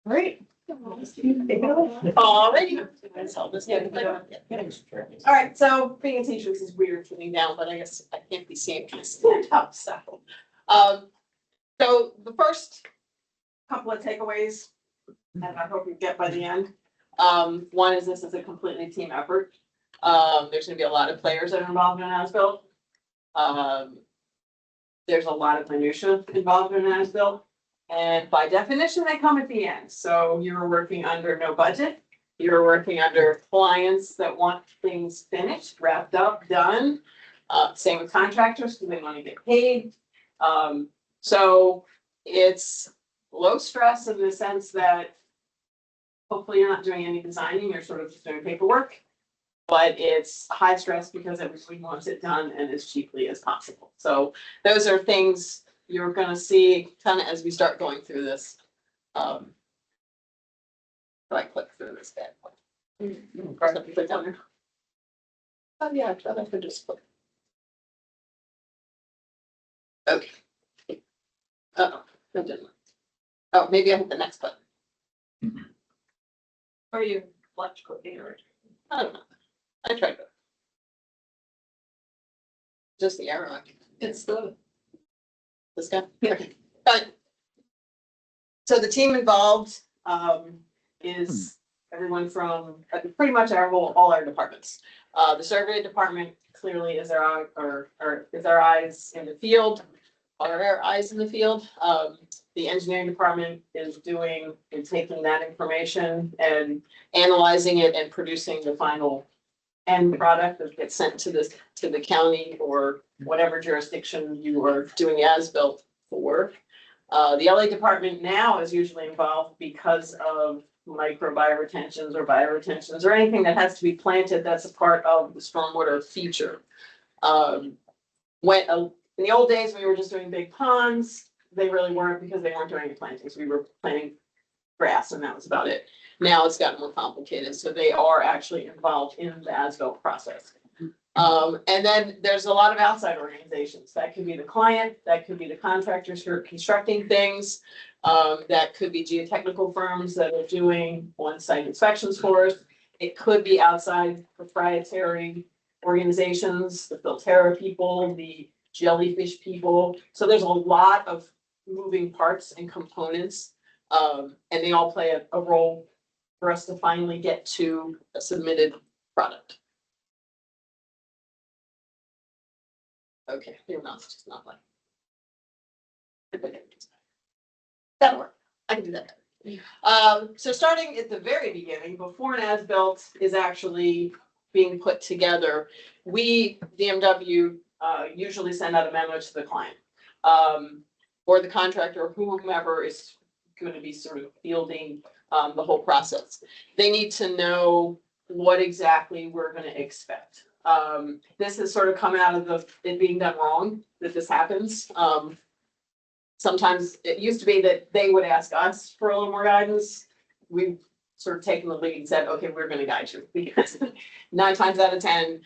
Great. All right, so being a teacher, this is weird for me now, but I guess I can't be seen kind of stand up, so. So the first couple of takeaways, and I hope you get by the end. One is this is a completely team effort. There's gonna be a lot of players that are involved in as-built. There's a lot of minutia involved in as-built. And by definition, they come at the end. So you're working under no budget. You're working under clients that want things finished, wrapped up, done. Same with contractors because they want to get paid. So it's low stress in the sense that hopefully you're not doing any designing, you're sort of just doing paperwork. But it's high stress because everybody wants it done and as cheaply as possible. So those are things you're going to see kind of as we start going through this. So I click through this bad boy. Oh yeah, I thought I could just click. Okay. Oh, that didn't. Oh, maybe I hit the next button. Are you electrical coordinator? I don't know. I tried it. Just the arrow. It's the. This guy? Okay. So the team involved is everyone from pretty much all our departments. The survey department clearly is our is our eyes in the field, are our eyes in the field. The engineering department is doing and taking that information and analyzing it and producing the final end product that gets sent to the county or whatever jurisdiction you are doing as-built for. The LA department now is usually involved because of micro bioretentions or bioretentions or anything that has to be planted that's a part of the stormwater feature. In the old days, we were just doing big ponds. They really weren't because they weren't doing any plantings. We were planting grass and that was about it. Now it's gotten more complicated, so they are actually involved in the as-built process. And then there's a lot of outside organizations. That could be the client, that could be the contractors who are constructing things, that could be geotechnical firms that are doing on-site inspections for us. It could be outside proprietary organizations, the Filterra people, the jellyfish people. So there's a lot of moving parts and components, and they all play a role for us to finally get to a submitted product. Okay, your mouth's just not like. That'll work. I can do that. So starting at the very beginning, before an as-built is actually being put together, we, DMW, usually send out a memo to the client, or the contractor, or whomever is going to be sort of fielding the whole process. They need to know what exactly we're going to expect. This has sort of come out of it being done wrong, that this happens. Sometimes it used to be that they would ask us for a little more guidance. We've sort of taken the lead and said, okay, we're going to guide you, because 9 times out of 10,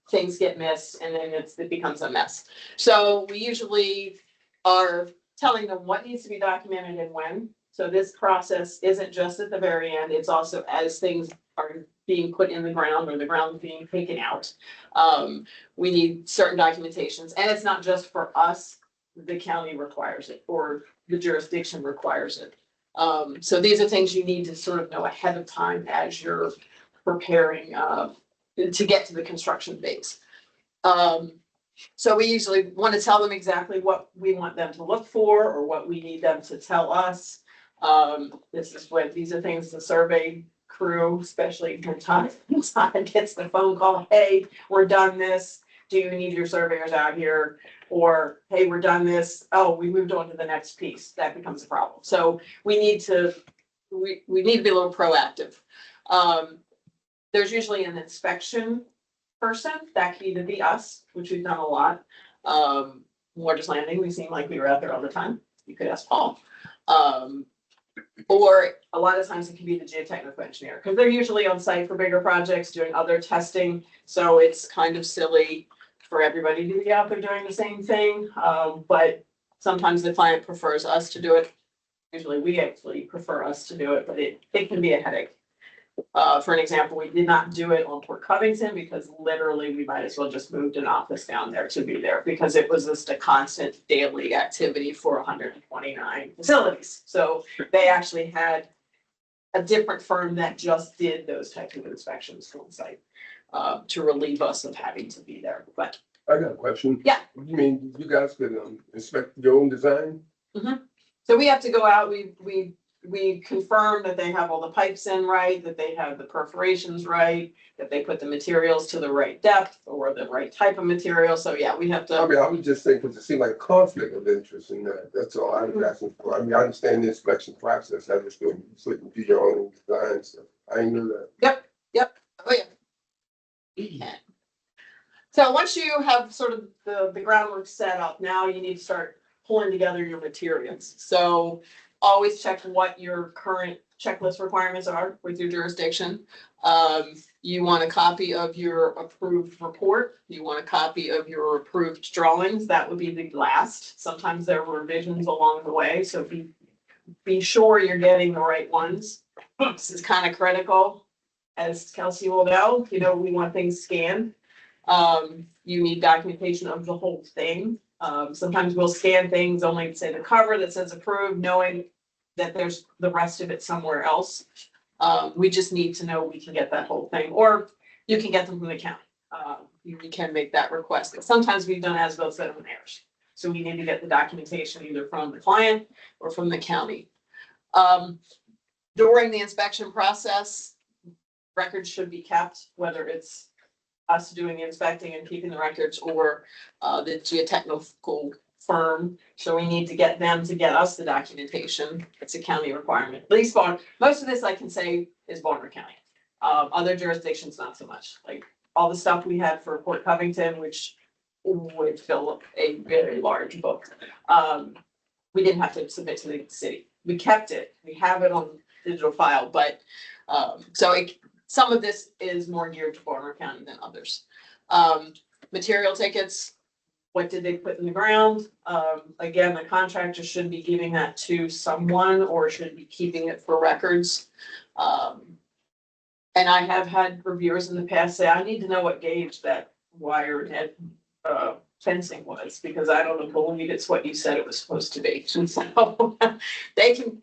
things get missed and then it becomes a mess. So we usually are telling them what needs to be documented and when. So this process isn't just at the very end, it's also as things are being put in the ground or the ground being taken out. We need certain documentations, and it's not just for us, the county requires it or the jurisdiction requires it. So these are things you need to sort of know ahead of time as you're preparing to get to the construction phase. So we usually want to tell them exactly what we want them to look for or what we need them to tell us. These are things the survey crew, especially when Todd gets the phone call, hey, we're done this. Do you need your surveyors out here? Or, hey, we're done this. Oh, we moved on to the next piece. That becomes a problem. So we need to be a little proactive. There's usually an inspection person. That could either be us, which we've done a lot. Waters Landing, we seem like we were out there all the time. You could ask Paul. Or a lot of times it can be the geotechnical engineer, because they're usually on site for bigger projects doing other testing. So it's kind of silly for everybody to be out there doing the same thing. But Sometimes the client prefers us to do it. Usually we actually prefer us to do it, but it can be a headache. For an example, we did not do it on Port Covington because literally we might as well just moved an office down there to be there because it was just a constant daily activity for 129 facilities. So they actually had a different firm that just did those types of inspections on site to relieve us of having to be there. But I got a question. Yeah. You mean you guys could inspect your own design? so we have to go out, we confirm that they have all the pipes in right, that they have the perforations right, that they put the materials to the right depth or the right type of material. So yeah, we have I to, mean, I was just thinking, 'cause it seemed like a conflict of interest in that. That's all I was asking for. I mean, I understand the inspection process. I just don't flip do your own design stuff. I ain't knew that. oh yeah. We can. So once you have sort of the groundwork set up, now you need to start pulling together your materials. So always check what your current checklist requirements are with your jurisdiction. You want a copy of your approved report. You want a copy of your approved drawings. That would be the last. Sometimes there are revisions along the way, so be sure you're getting the right ones. This is kind of critical. As Kelsey will know, we want things scanned. You need documentation of the whole thing. Sometimes we'll scan things only say the cover that says approved, knowing that there's the rest of it somewhere else. We just need to know we can get that whole thing, or you can get them from the county. You can make that request. But sometimes we've done as-built that on theirs. So we need to get the documentation either from the client or from the county. During the inspection process, records should be kept, whether it's us doing the inspecting and keeping the records or the geotechnical firm. So we need to get them to get us the documentation. It's a county requirement. At least most of this I can say is Baltimore County. Other jurisdictions, not so much. Like all the stuff we had for Port Covington, which would fill up a very large book. We didn't have to submit to the city. We kept it. We have it on digital file, but some of this is more geared to Baltimore County than others. Material tickets, what did they put in the ground? Again, the contractor should be giving that to someone or should be keeping it for records. And I have had reviewers in the past say, I need to know what gauge that wire net fencing was, because I don't believe it's what you said it was supposed to be. And so they can,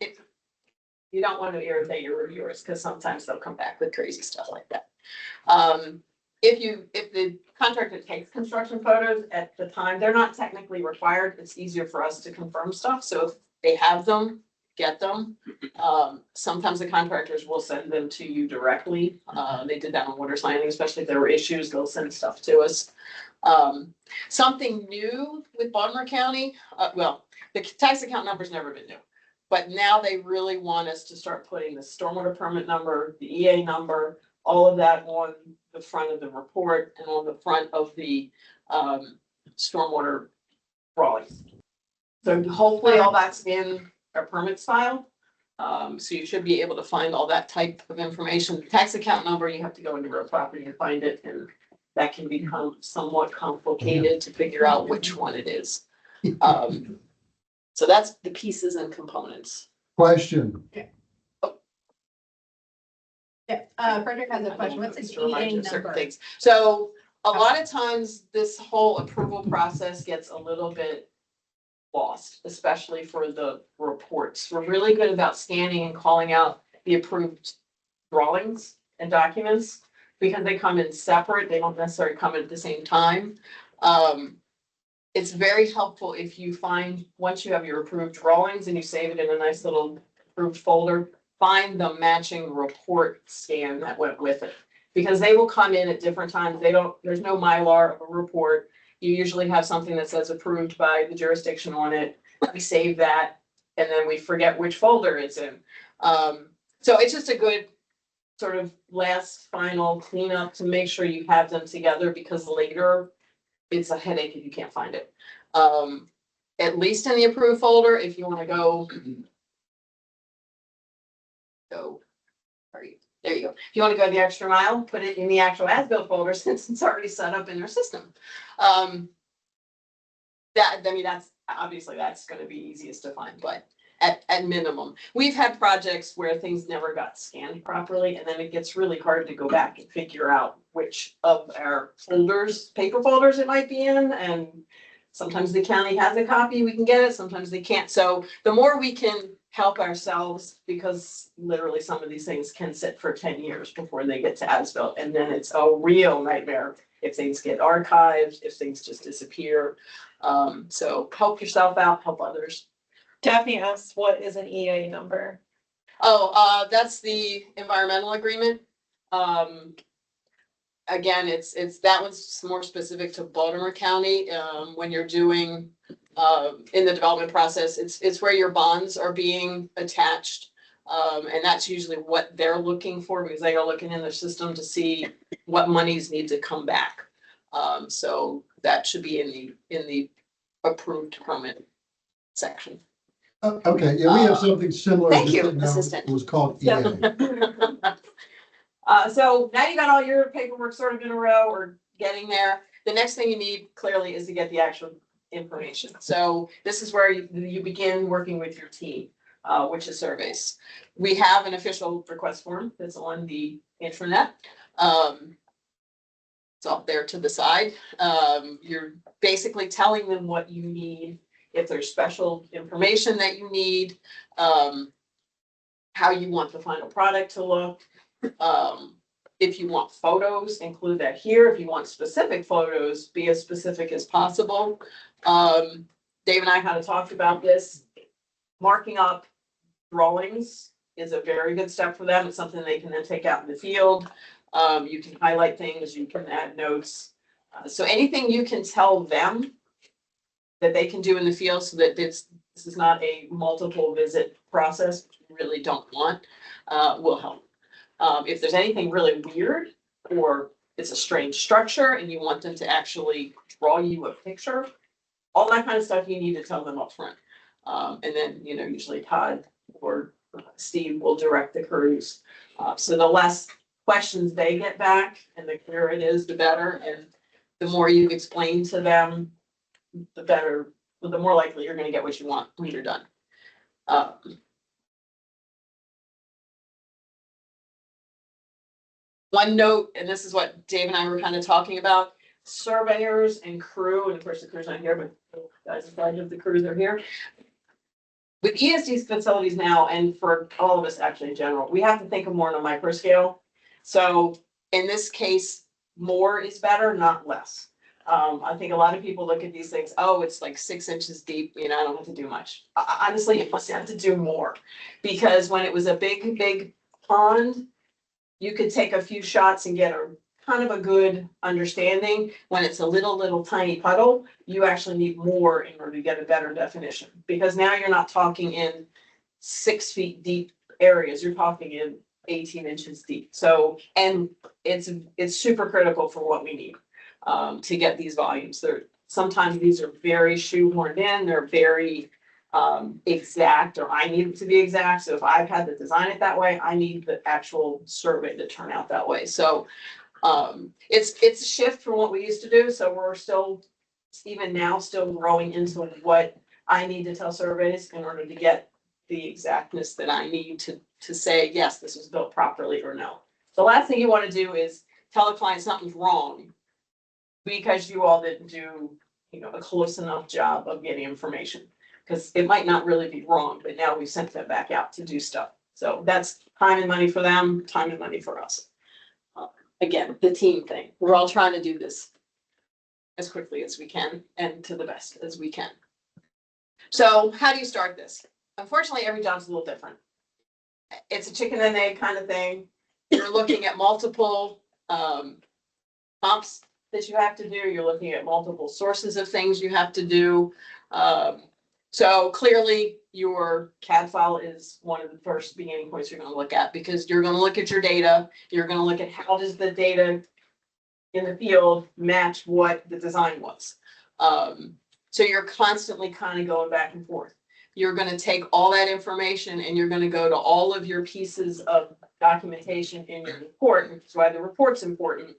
you don't want to irritate your reviewers because sometimes they'll come back with crazy stuff like that. If the contractor takes construction photos at the time, they're not technically required. It's easier for us to confirm stuff. So if they have them, get them. Sometimes the contractors will send them to you directly. They did that on water signing, especially if there were issues, they'll send stuff to us. Something new with Baltimore County, well, the tax account number's never been new. But now they really want us to start putting the stormwater permit number, the EA number, all of that on the front of the report and on the front of the stormwater drawings. So hopefully all that's in our permits file. So you should be able to find all that type of information. The tax account number, you have to go into real property and find it, and that can become somewhat complicated to figure out which one it is. So that's the pieces and components. Question. Yeah, Frederick has a question. What's Just an to remind you EA of certain number? things. So a lot of times this whole approval process gets a little bit lost, especially for the reports. We're really good about scanning and calling out the approved drawings and documents because they come in separate. They don't necessarily come in at the same time. It's very helpful if you find, once you have your approved drawings and you save it in a nice little approved folder, find the matching report scan that went with it. Because they will come in at different times. There's no Mylar of a report. You usually have something that says approved by the jurisdiction on it. We save that and then we forget which folder it's in. So it's just a good sort of last final cleanup to make sure you have them together, because later it's a headache if you can't find it. At least in the approved folder, if you want to go, there you go. If you want to go the extra mile, put it in the actual as-built folder since it's already set up in their system. That's obviously that's gonna be easiest to find, but at minimum. We've had projects where things never got scanned properly, and then it gets really hard to go back and figure out which of our folders, paper folders it might be in, and sometimes the county has a copy, we can get it, sometimes they can't. So the more we can help ourselves, because literally some of these things can sit for 10 years before they get to as-built, and then it's a real nightmare if things get archived, if things just disappear. So help yourself out, help others. Daphne asks, what is an EA number? Oh, that's the environmental agreement. Again, it's, that one's more specific to Baltimore County, when you're doing, in the development process, it's where your bonds are being attached. And that's usually what they're looking for, because they are looking in their system to see what monies need to come back. So that should be in the approved permit section. Okay, yeah, we have something similar. Thank you, just now Assistant. It was called EA. So now you got all your paperwork sort of in a row or getting there. The next thing you need clearly is to get the actual information. So this is where you begin working with your team, which is surveys. We have an official request form that's on the intranet. It's up there to the side. You're basically telling them what you need, if there's special information that you need, how you want the final product to look. If you want photos, include that here. If you want specific photos, be as specific as possible. Dave and I kind of talked about this. Marking up drawings is a very good step for them. It's something they can then take out in the field. You can highlight things, you can add notes. So anything you can tell them that they can do in the field, so that this is not a multiple visit process, which we really don't want, will help. If there's anything really weird, or it's a strange structure and you want them to actually draw you a picture, all that kind of stuff you need to tell them up front. And then, usually Todd or Steve will direct the crews. So the less questions they get back and the clearer it is, the better. And the more you explain to them, the better, the more likely you're gonna get what you want when you're done. One note, and this is what Dave and I were kind of talking about, surveyors and crew, and of course the crew's not here, but the guys in charge of the crews are here. With ESD's facilities now, and for all of us actually in general, we have to think of more on a micro scale. So in this case, more is better, not less. I think a lot of people look at these things, oh, it's like 6 inches deep, I don't have to do much. Honestly, you must have to do more, because when it was a big pond, you could take a few shots and get a kind of a good understanding. When it's a little tiny puddle, you actually need more in order to get a better definition, because now you're not talking in 6 feet deep areas, you're talking in 18 inches deep. So, and it's super critical for what we need to get these volumes. Sometimes these are very shoehorned in, they're very exact, or I need it to be exact. So if I've had to design it that way, I need the actual survey to turn out that way. So it's a shift from what we used to do. So we're still, even now, still growing into what I need to tell surveys in order to get the exactness that I need to say, yes, this was built properly, or no. The last thing you want to do is tell a client something's wrong because you all didn't do, a close enough job of getting information. Because it might not really be wrong, but now we sent them back out to do stuff. So that's time and money for them, time and money for us. Again, the team thing. We're all trying to do this as quickly as we can and to the best as we can. So how do you start this? Unfortunately, every job's a little different. It's a chicken and egg kind of thing. You're looking at multiple comps that you have to do. You're looking at multiple sources of things you have to do. So clearly your CAD file is one of the first beginning points you're going to look at, because you're going to look at your data. You're going to look at how does the data in the field match what the design was. So you're constantly kind of going back and forth. You're going to take all that information and you're going to go to all of your pieces of documentation in your report, which is why the report's important.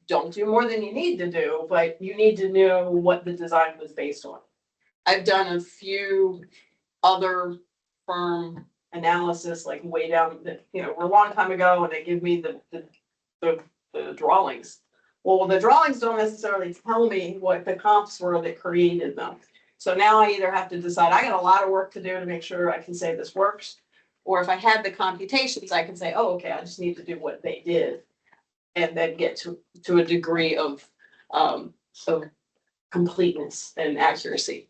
Don't do more than you need to do, but you need to know what the design was based on. I've done a few other firm analysis, like way down, a long time ago, and they give me the drawings. Well, the drawings don't necessarily tell me what the comps were that created them. So now I either have to decide, I got a lot of work to do to make sure I can say this works. Or if I had the computations, I can say, oh, okay, I just need to do what they did. And then get to a degree of completeness and accuracy.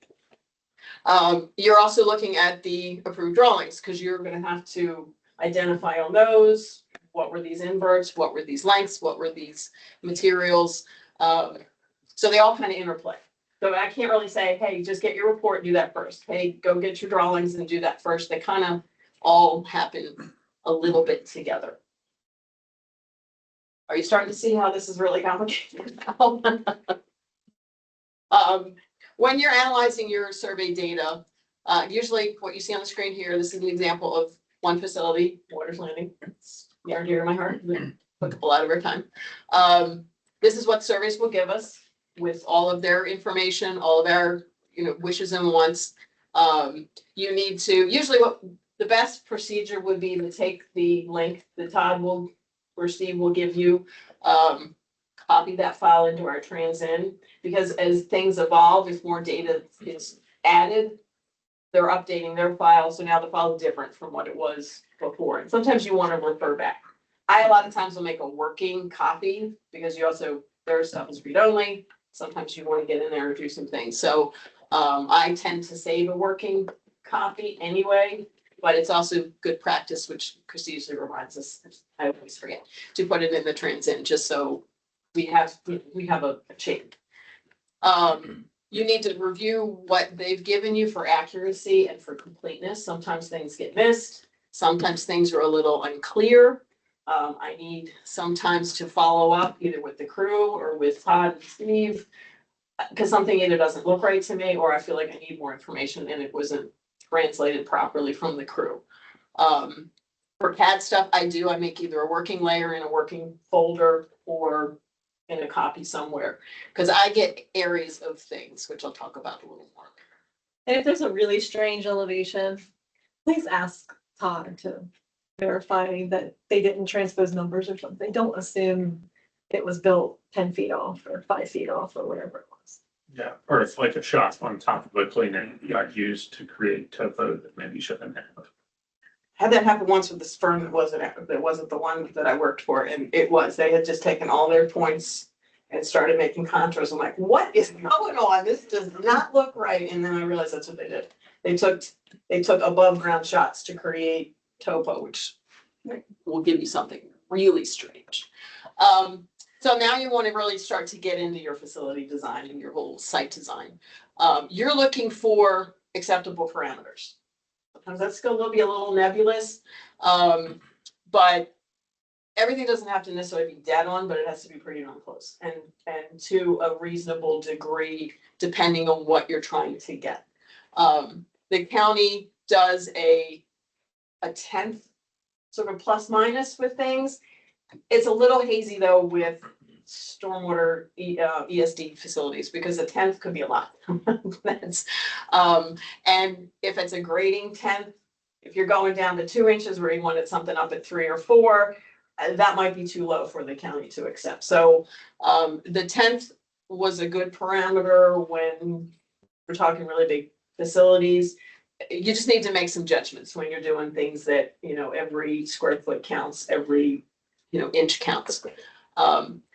You're also looking at the approved drawings, because you're gonna have to identify on those, what were these inverts, what were these lengths, what were these materials? So they all kind of interplay. So I can't really say, hey, just get your report, do that first. Hey, go get your drawings and do that first. They kind of all happen a little bit together. Are you starting to see how this is really complicated now? When you're analyzing your survey data, usually what you see on the screen here, this is an example of one facility, Waters Landing. It's near and dear to my heart. We took a lot of our time. This is what surveys will give us with all of their information, all of our, wishes and wants. You need to, usually what the best procedure would be to take the link that Todd will, or Steve will give you, copy that file into our Trans-In, because as things evolve, if more data is added, they're updating their file, so now the file is different from what it was before. And sometimes you want to refer back. A lot of times will make a working copy, because you also, their stuff is read-only. Sometimes you want to get in there and do some things. So I tend to save a working copy anyway, but it's also good practice, which Christy usually reminds us, I always forget, to put it in the Trans-In, just so we have a chain. You need to review what they've given you for accuracy and for completeness. Sometimes things get missed. Sometimes things are a little unclear. I need sometimes to follow up either with the crew or with Todd and Steve, because something either doesn't look right to me, or I feel like I need more information and it wasn't translated properly from the crew. For CAD stuff, I make either a working layer in a working folder or in a copy somewhere, because I get areas of things, which I'll talk about a little more. And if there's a really strange elevation, please ask Todd to verify that they didn't transpose numbers or something. Don't assume it was built 10 feet off or 5 feet off or whatever it was. Yeah, or it's like a shot on top of a clean and got used to create topo that maybe shouldn't have. Had that happen once with this firm that wasn't the one that I worked for, and they had just taken all their points and started making contours. I'm like, what is going on? This does not look right. And then I realized that's what they did. They took above ground shots to create topo, which will give you something really strange. So now you want to really start to get into your facility design and your whole site design. You're looking for acceptable parameters. Sometimes that's going to be a little nebulous, but everything doesn't have to necessarily be dead on, but it has to be pretty darn close and to a reasonable degree, depending on what you're trying to get. The county does a 10th sort of plus minus with things. It's a little hazy though with stormwater ESD facilities, because a 10th could be a lot. That's, and if it's a grading 10th, if you're going down to 2 inches where you wanted something up at 3 or 4, that might be too low for the county to accept. So the 10th was a good parameter when we're talking really big facilities. You just need to make some judgments when you're doing things that, every square foot counts, every, inch counts.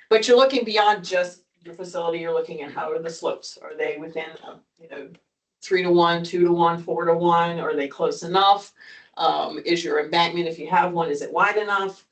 But you're looking beyond just your facility. You're looking at how are the slopes? Are they within, 3 to 1, 2 to 1, 4 to 1? Are they close enough? Is your embankment, if you have one, is it wide enough?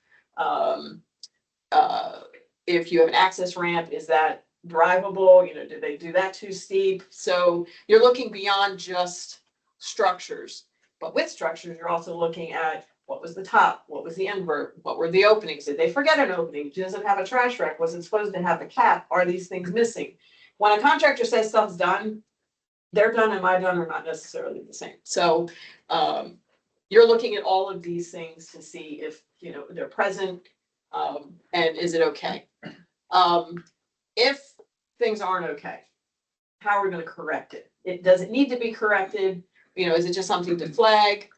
If you have an access ramp, is that drivable? Did they do that too steep? So you're looking beyond just structures, but with structures, you're also looking at what was the top, what was the invert, what were the openings? Did they forget an opening? Does it have a trash rack? Was it supposed to have a cap? Are these things missing? When a contractor says stuff's done, they're done and my done are not necessarily the same. So you're looking at all of these things to see if they're present, and is it okay? If things aren't okay, how we're gonna correct it. Does it need to be corrected? You know, is it just something to flag?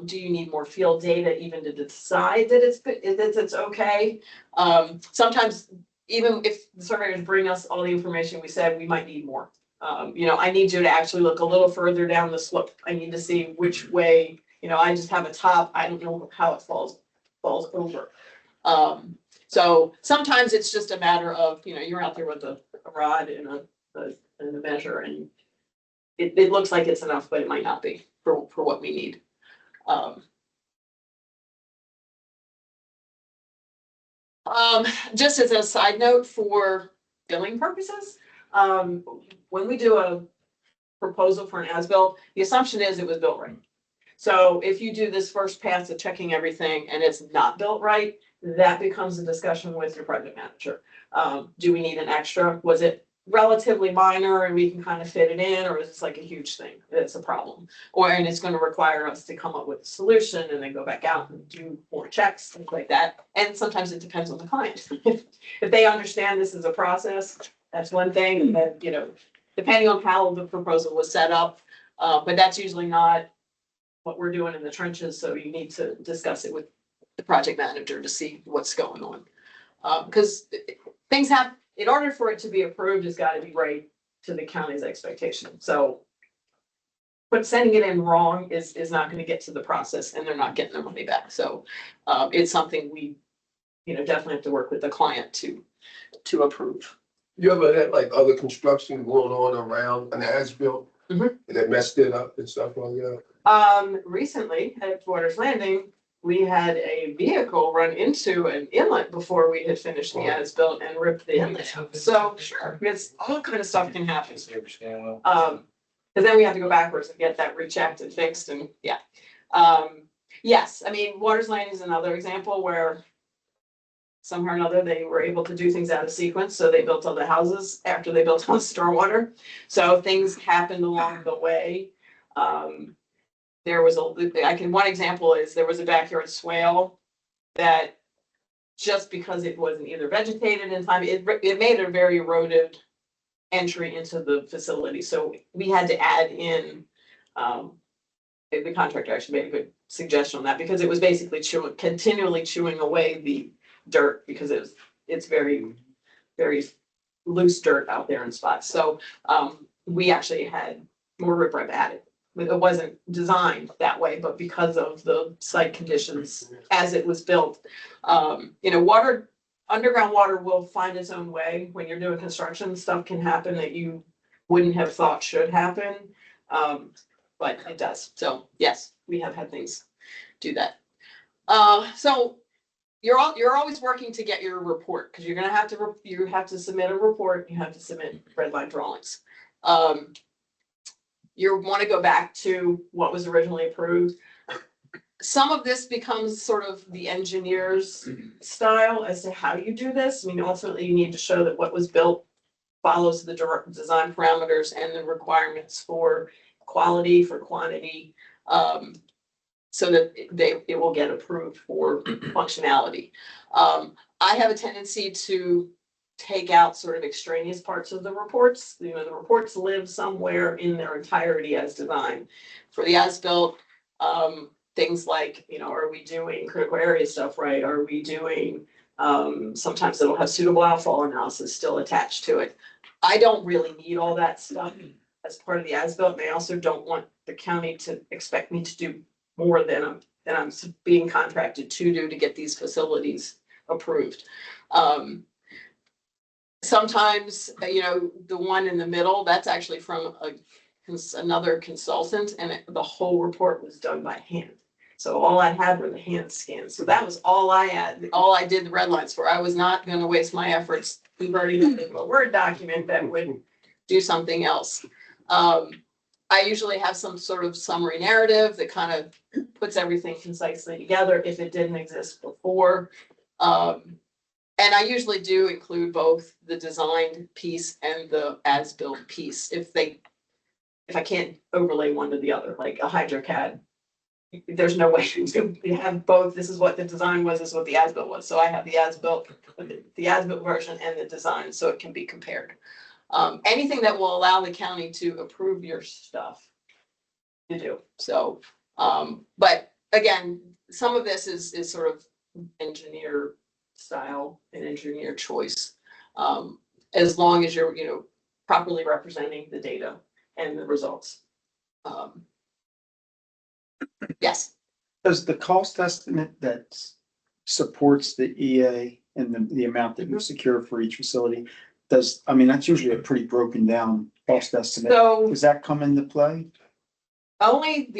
Do you need more field data even to decide that it's okay? Sometimes even if the surveyors bring us all the information we said, we might need more. You know, I need you to actually look a little further down the slope. I need to see which way, you know, I just have a top, I don't know how it falls over. So sometimes it's just a matter of, you know, you're out there with a rod and a measure, and it looks like it's enough, but it might not be for what we need. Just as a side note for billing purposes, when we do a proposal for an as-built, the assumption is it was built right. So if you do this first pass of checking everything and it's not built right, that becomes a discussion with your project manager. Do we need an extra? Was it relatively minor and we can kind of fit it in, or is this like a huge thing? It's a problem. And it's going to require us to come up with a solution and then go back out and do more checks, things like that. And sometimes it depends on the client. If they understand this is a process, that's one thing. And then, you know, depending on how the proposal was set up, but that's usually not what we're doing in the trenches, so you need to discuss it with the project manager to see what's going on. Because things have, in order for it to be approved, it's gotta be right to the county's expectation, so. But sending it in wrong is not gonna get to the process, and they're not getting their money back, so it's something we, you know, definitely have to work with the client to approve. You ever had like other construction going on around an as-built? Mhm. And it messed it up and stuff like that? Recently at Waters Landing, we had a vehicle run into an inlet before we had finished the as-built and ripped the inlet out. So sure, it's all kind of stuff can happen. Cause then we have to go backwards and get that rechecked and fixed and yeah. Yes, I mean, Waters Landing is another example where somehow or another, they were able to do things out of sequence, so they built all the houses after they built all the stormwater. So things happened along the way. There was one example is there was a backyard swale that just because it wasn't either vegetated in time, it made a very eroded entry into the facility. So we had to add in, the contractor actually made a good suggestion on that because it was basically continually chewing away the dirt because it's very, very loose dirt out there in spots. So we actually had more riprap added. It wasn't designed that way, but because of the site conditions as it was built, you know, underground water will find its own way. When you're doing construction, stuff can happen that you wouldn't have thought should happen. But it does. So yes, we have had things do that. So you're always working to get your report because you're gonna have to submit a report. You have to submit red line drawings. You want to go back to what was originally approved. Some of this becomes sort of the engineer's style as to how you do this. I mean, ultimately, you need to show that what was built follows the design parameters and the requirements for quality, for quantity, so that it will get approved for functionality. I have a tendency to take out sort of extraneous parts of the reports. You know, the reports live somewhere in their entirety as designed. For the as-built, things like, you know, are we doing critical area stuff right? Are we doing, sometimes it'll have suitable outfall analysis still attached to it. I don't really need all that stuff as part of the as-built, and I also don't want the county to expect me to do more than I'm being contracted to do to get these facilities approved. Sometimes, you know, the one in the middle, that's actually from another consultant, and the whole report was done by hand. So all I had were the hand scans. So that was all I had, all I did the red lines for. I was not gonna waste my efforts. We've already made a Word document that would do something else. I usually have some sort of summary narrative that kind of puts everything concisely together if it didn't exist before. And I usually do include both the design piece and the as-built piece if I can't overlay one to the other, like a HydroCAD. There's no way to have both. This is what the design was, this is what the as-built was. So I have the as-built version and the design so it can be compared. anything that will allow the county to approve your stuff. You do, so, but again, some of this is sort of engineer style and engineer choice. As long as you're, properly representing the data and the results. Yes, Does the cost estimate that supports the EA and the amount that you secure for each facility, that's usually a pretty broken down cost estimate. so Does that come into play? the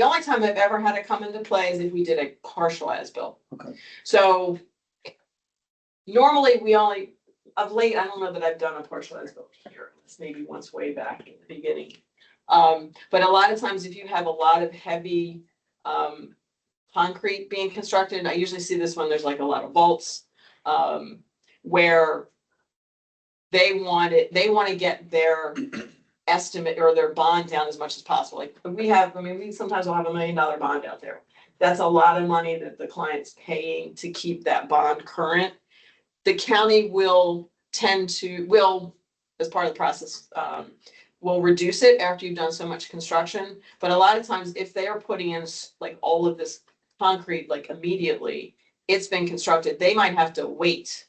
only time I've ever had it come into play is if we did a partial as-built. Okay. So normally of late, I don't know that I've done a partial as-built here, it's maybe once way back in the beginning. But a lot of times if you have a lot of heavy, concrete being constructed, I usually see this when there's like a lot of vaults, where they want to get their estimate or their bond down as much as possible. Like we sometimes will have $1 million bond out there. That's a lot of money that the client's paying to keep that bond current. The county will, as part of the process, will reduce it after you've done so much construction. But a lot of times, if they are putting in like all of this concrete, like immediately, it's been constructed, they might have to wait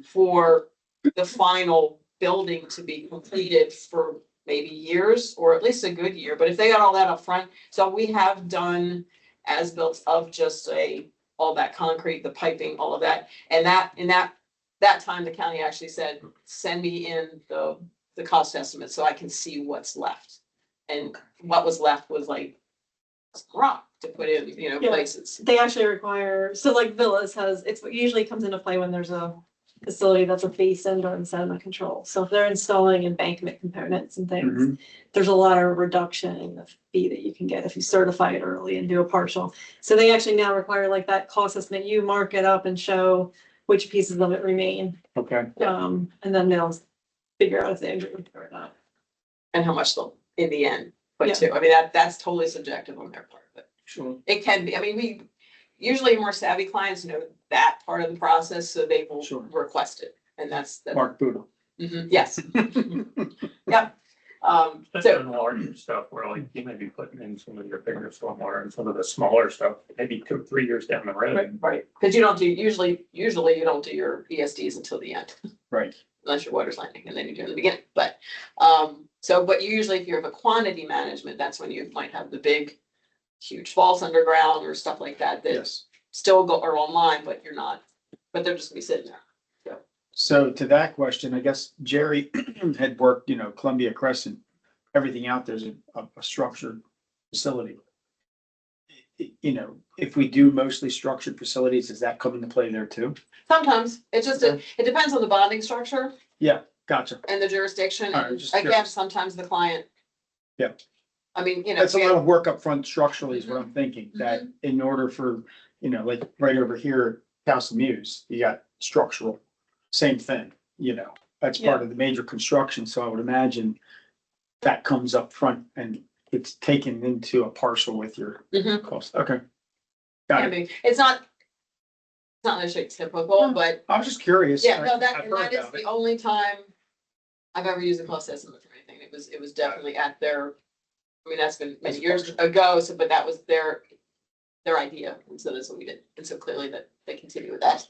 for the final building to be completed for maybe years, or at least a good year. But if they got all that up front, so we have done as-built of just all that concrete, the piping, all of that. And that time, the county actually said, send me in the cost estimate so I can see what's left. And what was left was like rock to put in, Yeah. places. They actually require, so like villas it usually comes into play when there's a facility that's a basin or sediment control. So if they're installing embankment components and things, there's a lot of reduction in the fee that you can get if you certify it early and do a partial. So they actually now require like that cost estimate, you mark it up and show which pieces of it remain. Okay. And then they'll figure out if they agree with it or not. And how much they'll, in the end, put Yeah. to. I mean, that's totally subjective on their part, but Sure. it can be. I mean, we usually more savvy clients know that part of the process, so they will Sure. request it. And that's. Mark Buda. Yes. Yep. That's So, the larger stuff where like you may be putting in some of your bigger stormwater and some of the smaller stuff, maybe 2 or 3 years down the road. right, because you don't do, usually you don't do your ESDs until the end. Right. Unless your water's landing, and then you do in the beginning, but, but usually if you have a quantity management, that's when you might have the big, huge faults underground or stuff like that, that Yes. still are online, but but they're just gonna be sitting there. So to that question, I guess Jerry had worked, Columbia Crescent, everything out there's a structured facility. If we do mostly structured facilities, does that come into play there too? Sometimes, it depends on the bonding structure Yeah, gotcha. and the jurisdiction, All right, and just again, curious. sometimes the client. Yeah. I mean, That's a lot of work up front structurally is what I'm thinking, that Mhm. in order for, like right over here, House of Muse, you got structural, same thing, that's part of the major construction, so I would imagine that comes up front and it's taken into a parcel with your Mhm. cost. Okay. I Got it. mean, it's not necessarily typical, but I was just curious. yeah, no, I've that heard is about the it. only time I've ever used a cost estimate for anything. It was definitely at their, I mean, that's been many years ago, so, but that was their idea, and so that's what we did, and so clearly that they continue with that.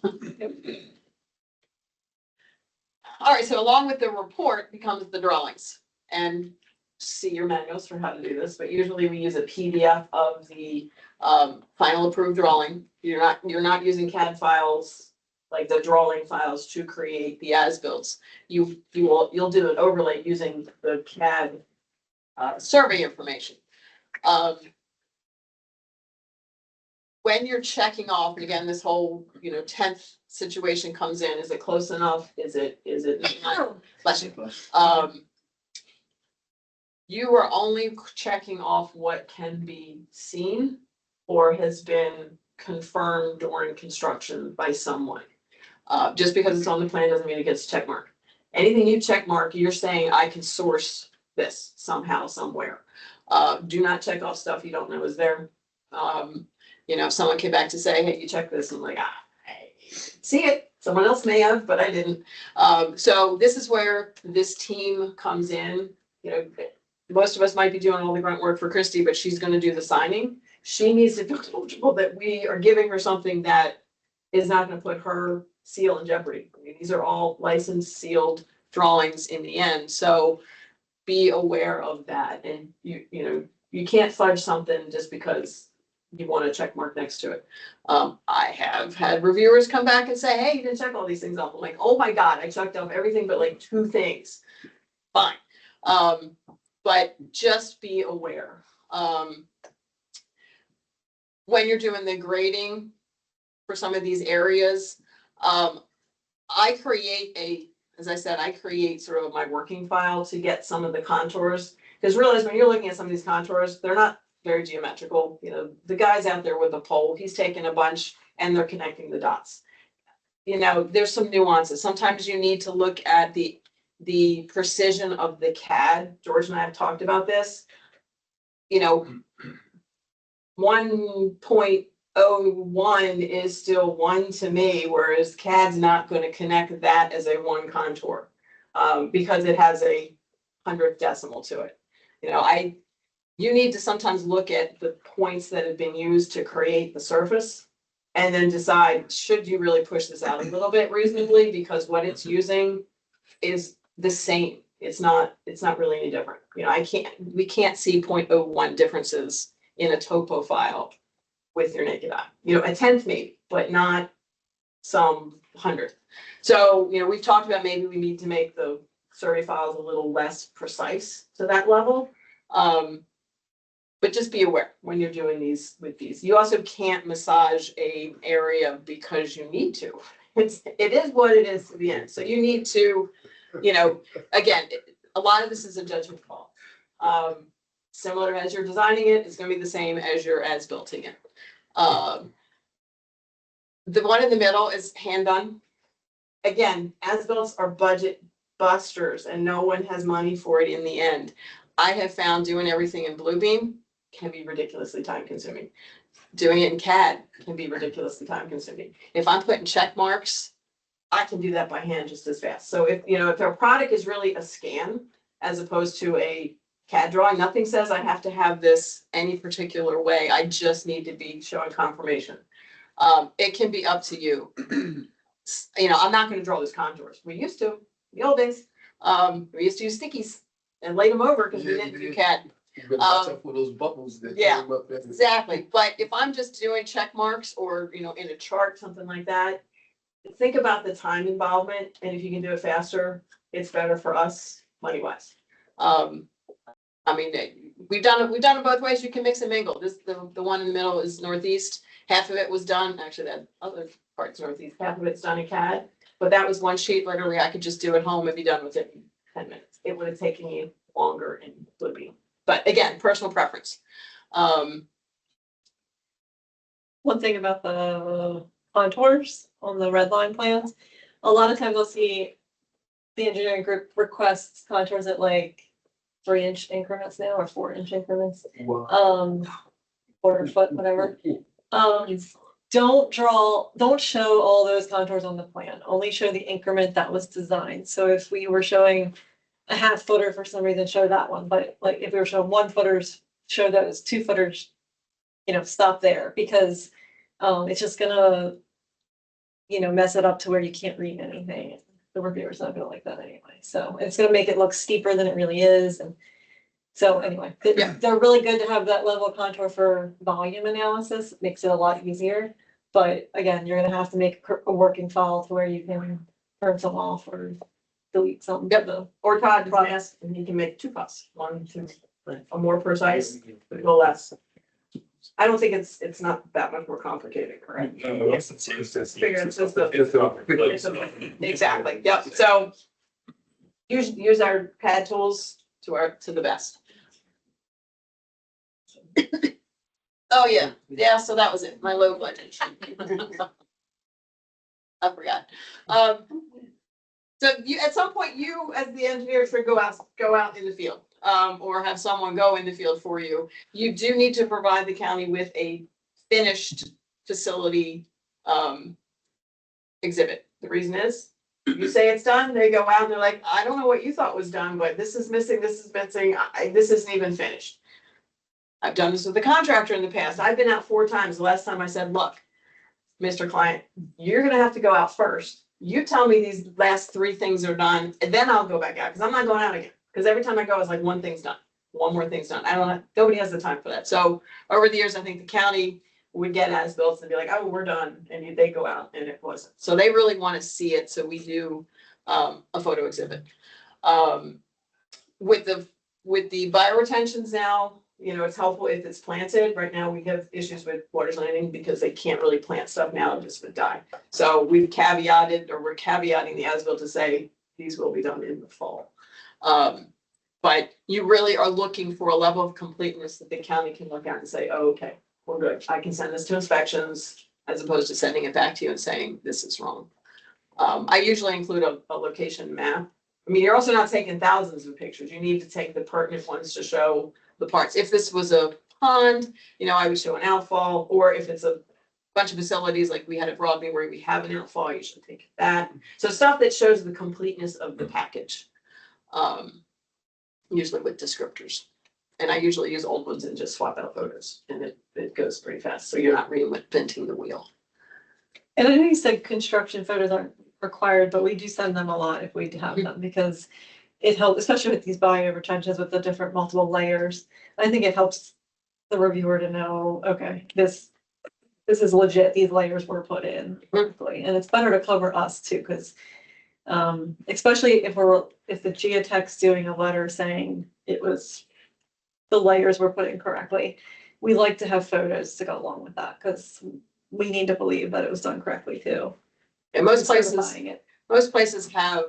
All right, so along with the report becomes the drawings, and see your manuals for how to do this, but usually we use a PDF of the final approved drawing. You're not using CAD files, like the drawing files to create the as-bills. You'll do an overlay using the CAD survey information. When you're checking off, and again, this whole, 10th situation comes in, is it close enough? Is it not? Bless you. You are only checking off what can be seen or has been confirmed during construction by someone. Just because it's on the plan doesn't mean it gets check mark. Anything you check mark, you're saying I can source this somehow, somewhere. Do not check off stuff you don't know is there. If someone came back to say, hey, you check this, I'm like, I see it. Someone else may have, but I didn't. So this is where this team comes in. You know, most of us might be doing all the grunt work for Christy, but she's gonna do the signing. She needs to feel comfortable that we are giving her something that is not gonna put her seal in jeopardy. I mean, these are all licensed, sealed drawings in the end, so be aware of that. And you know, you can't fudge something just because you want a check mark next to it. I have had reviewers come back and say, hey, you didn't check all these things off. I'm like, oh my God, I checked off everything but like 2 things. Fine. But just be aware. When you're doing the grading for some of these areas, I create as I said, I create sort of my working file to get some of the contours. Because realize when you're looking at some of these contours, they're not very geometrical. You know, the guy's out there with a pole, he's taking a bunch and they're connecting the dots. You know, there's some nuances. Sometimes you need to look at the precision of the CAD. George and I have talked about this. You know, 1.01 is still 1 to me, whereas CAD's not going to connect that as a 1 contour because it has a 100th decimal to it. You know, you need to sometimes look at the points that have been used to create the surface and then decide, should you really push this out a little bit reasonably, because what it's using is the same. It's not really any different. You know, we can't see 0.01 differences in a topo file with your naked eye. You know, a 10th maybe, but not some 100th. So, you know, we've talked about maybe we need to make the survey files a little less precise to that level. But just be aware when you're doing these with these. You also can't massage a area because you need to. It is what it is to the end. So you need to, you know, again, a lot of this is a judgment call. Similar as you're designing it, it's going to be the same as you're as building it. The one in the middle is hand done. Again, as builds are budget busters and no one has money for it in the end. I have found doing everything in Bluebeam can be ridiculously time consuming. Doing it in CAD can be ridiculously time consuming. If I'm putting check marks, I can do that by hand just as fast. So if, you know, if our product is really a scan as opposed to a CAD drawing, nothing says I have to have this any particular way. I just need to be showing confirmation. It can be up to you. You know, I'm not going to draw those contours. We used to, the old days. We used to use stickies and lay them over because we didn't do CAD. You better watch out for those bubbles that Yeah, came up there. exactly. But if I'm just doing check marks or, you know, in a chart, something like that, think about the time involvement. And if you can do it faster, it's better for us money wise. I mean, we've done it both ways. You can mix and mingle. The one in the middle is northeast. Half of it was done. Actually, that other part's northeast. Half of it's done in CAD. But that was one sheet. Literally, I could just do at home and be done with it in 10 minutes. It would have taken you longer and would be. But again, personal preference. One thing about the contours on the red line plans, a lot of times we'll see the engineering group requests contours at like 3-inch increments now or 4-inch increments. Wow. Quarter foot, whatever. Don't show all those contours on the plan. Only show the increment that was designed. So if we were showing a 1/2 footer for some reason, show that one. But like if we were showing 1 footers, show those 2 footers, you know, stop there because it's just gonna, you know, mess it up to where you can't read anything. The reviewer's not gonna like that anyway. So it's gonna make it look steeper than it really is. And so anyway, they're really good to have that level of contour for volume analysis. It makes it a lot easier. But again, you're gonna have to make a working file to where you can turn some off or delete something. Yep. Or Todd can ask, and he can make 2 files. 1, 2, a more precise, a little less. I don't think it's not that much more complicated, correct? Figure it's just exactly. Yep. So use our CAD tools to the best. Oh yeah, so that was it. My low budget. I forgot. So you, at some point, you as the engineer should go out in the field, or have someone go in the field for you. You do need to provide the county with a finished facility exhibit. The reason is, you say it's done, they go out and they're like, I don't know what you thought was done, but this is missing, this isn't even finished. I've done this with the contractor in the past. I've been out 4 times. The last time I said, look, Mr. Client, you're gonna have to go out first. You tell me these last 3 things are done, and then I'll go back out, because I'm not going out again. Because every time I go, it's like one thing's done, one more thing's done. Nobody has the time for that. So over the years, I think the county would get as-built and be like, oh, we're done, and they go out, and it wasn't. So they really want to see it, so we do a photo exhibit. With the bioretentions now, it's helpful if it's planted. Right now, we have issues with Waters Landing because they can't really plant stuff now, it just would die. So we're caveating the as-built to say these will be done in the fall. But you really are looking for a level of completeness that the county can look at and say, oh, okay, we're good. I can send this to inspections as opposed to sending it back to you and saying this is wrong. I usually include a location map. I mean, you're also not taking thousands of pictures. You need to take the pertinent ones to show the parts. If this was a pond, I would show an outfall, or if it's a bunch of facilities like we had at Broadway where we have an outfall, I usually take that. So stuff that shows the completeness of the package, usually with descriptors. And I usually use old ones and just swap out photos, and it goes pretty fast. So you're not reinventing the wheel. And I know you said construction photos aren't required, but we do send them a lot if we have them, because it helps, especially with these bioretentions with the different multiple layers. I think it helps the reviewer to know, okay, this is legit, these layers were put in correctly. And it's better to cover us too, because especially if the geotech's doing a letter saying the layers were put in correctly, we like to have photos to go along with that, because we need to believe that it was done correctly too. And most places have,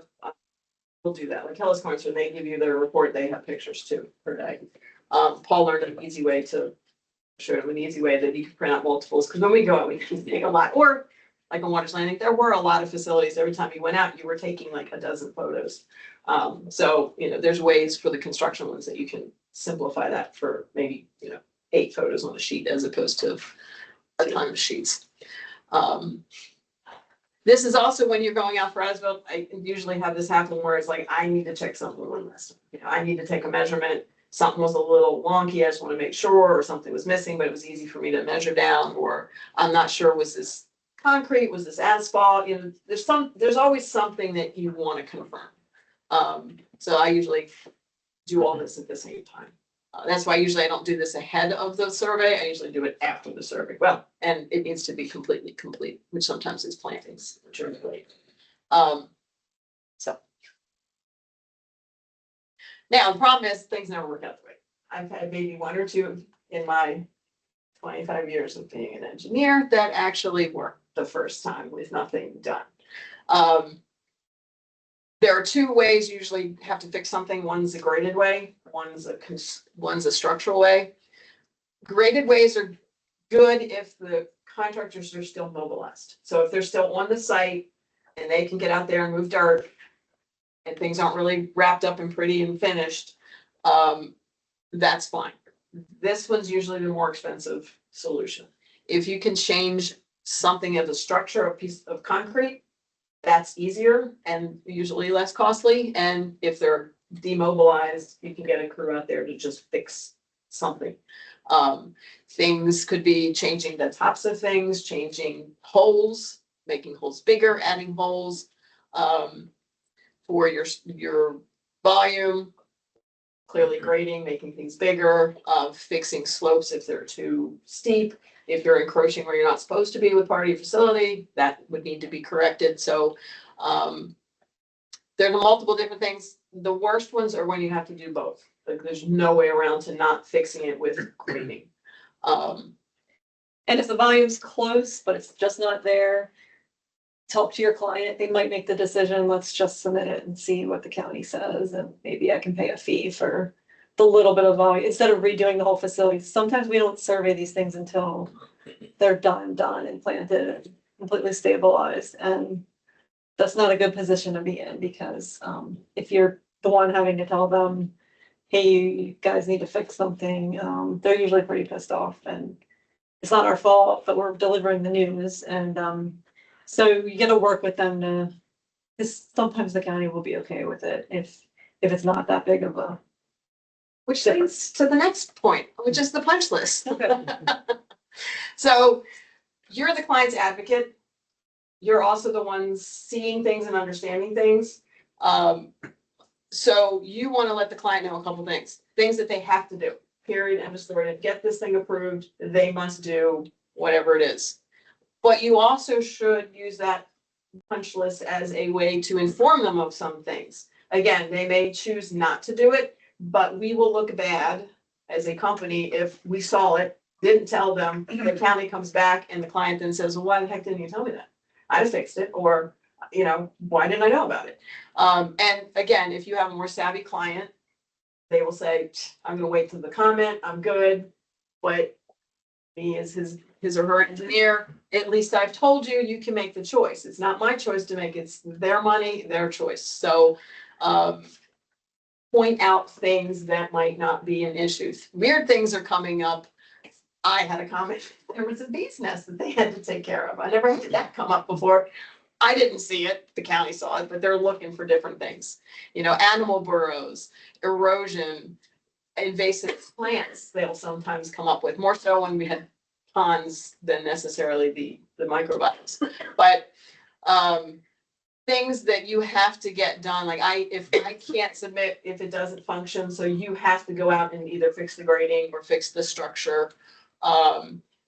will do that. Like Kellis Corners, when they give you their report, they have pictures too per day. Paul learned an easy way to show him an easy way that you can print out multiples. Because when we go out, we can take a lot. Or like on Waters Landing, there were a lot of facilities. Every time you went out, you were taking like a dozen photos. So, there's ways for the construction ones that you can simplify that for maybe, 8 photos on a sheet as opposed to a ton of sheets. This is also when you're going out for as-built. I usually have this happen where it's like, I need to check something on this. I need to take a measurement. Something was a little wonky. I just want to make sure, or something was missing, but it was easy for me to measure down, or I'm not sure, was this concrete? Was this asphalt? There's always something that you want to confirm. So I usually do all this at the same time. That's why usually I don't do this ahead of the survey. I usually do it after the survey. Well, and it needs to be completely complete, which sometimes is plantings, which are great. So now the problem is things never work out the way. I've had maybe 1 or 2 in my 25 years of being an engineer that actually worked the first time with nothing done. There are 2 ways you usually have to fix something. One's a graded way, one's a structural way. Graded ways are good if the contractors are still mobilized. So if they're still on the site and they can get out there and move dirt and things aren't really wrapped up and pretty and finished, that's fine. This one's usually the more expensive solution. If you can change something of the structure, a piece of concrete, that's easier and usually less costly. And if they're demobilized, you can get a crew out there to just fix something. Things could be changing the tops of things, changing holes, making holes bigger, adding holes for your volume, clearly grading, making things bigger, fixing slopes if they're too steep. If you're encroaching where you're not supposed to be with part of your facility, that would need to be corrected. So there are multiple different things. The worst ones are when you have to do both. Like there's no way around to not fixing it with grading. And if the volume's close, but it's just not there, talk to your client. They might make the decision, let's just submit it and see what the county says. And maybe I can pay a fee for the little bit of volume instead of redoing the whole facility. Sometimes we don't survey these things until they're done and planted and completely stabilized. And that's not a good position to be in, because if you're the one having to tell them, hey, you guys need to fix something, they're usually pretty pissed off. And it's not our fault, but we're delivering the news. And So you gotta work with them to, because sometimes the county will be okay with it if it's not that big of a. Which leads to the next point, which is the punch list. Okay. So you're the client's advocate. You're also the ones seeing things and understanding things. So you want to let the client know a couple things that they have to do, period, end of story. To get this thing approved, they must do whatever it is. But you also should use that punch list as a way to inform them of some things. Again, they may choose not to do it, but we will look bad as a company if we saw it, didn't tell them, the county comes back and the client then says, well, why the heck didn't you tell me that? I'd have fixed it, or, you know, why didn't I know about it? And again, if you have a more savvy client, they will say, I'm gonna wait till the comment, I'm good. But me as his or her engineer, at least I've told you, you can make the choice. It's not my choice to make, it's their money, their choice. So, point out things that might not be an issue. Weird things are coming up. I had a comment, there was a bee's nest that they had to take care of. I never had that come up before. I didn't see it, the county saw it, but they're looking for different things. You know, animal burrows, erosion, invasive plants, they'll sometimes come up with, more so when we had ponds than necessarily the microbiomes. But things that you have to get done, like if I can't submit if it doesn't function, so you have to go out and either fix the grading or fix the structure.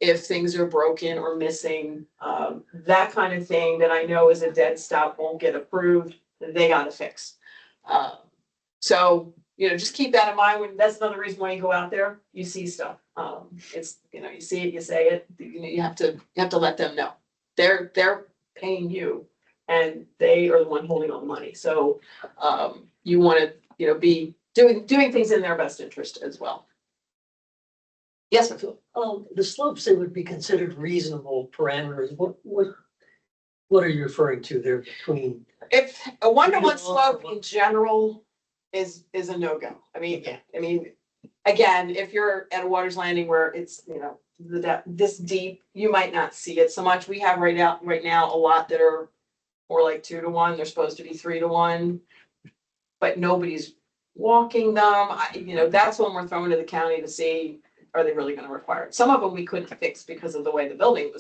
If things are broken or missing, that kind of thing that I know is a dead stop, won't get approved, they gotta fix. So, you know, just keep that in mind. When that's another reason why you go out there, you see stuff. It's, you know, you see it, you say it, you know, you have to let them know. They're paying you and they are the one holding all the money. So, you wanna, you know, be doing things in their best interest as well. Yes, Ratul. The slopes that would be considered reasonable parameters, what are you referring to there between? If a one-to-one 3 to 1 slope in general is a no-go. I mean, yeah, I mean, again, if you're at a water's landing where it's, you know, the depth this deep, you might not see it so much. We have right now a lot that are more like 2 to 1. They're supposed to be 3 to 1, but nobody's walking them. You know, that's when we're throwing to the county to see, are they really gonna require it? Some of them we couldn't fix because of the way the building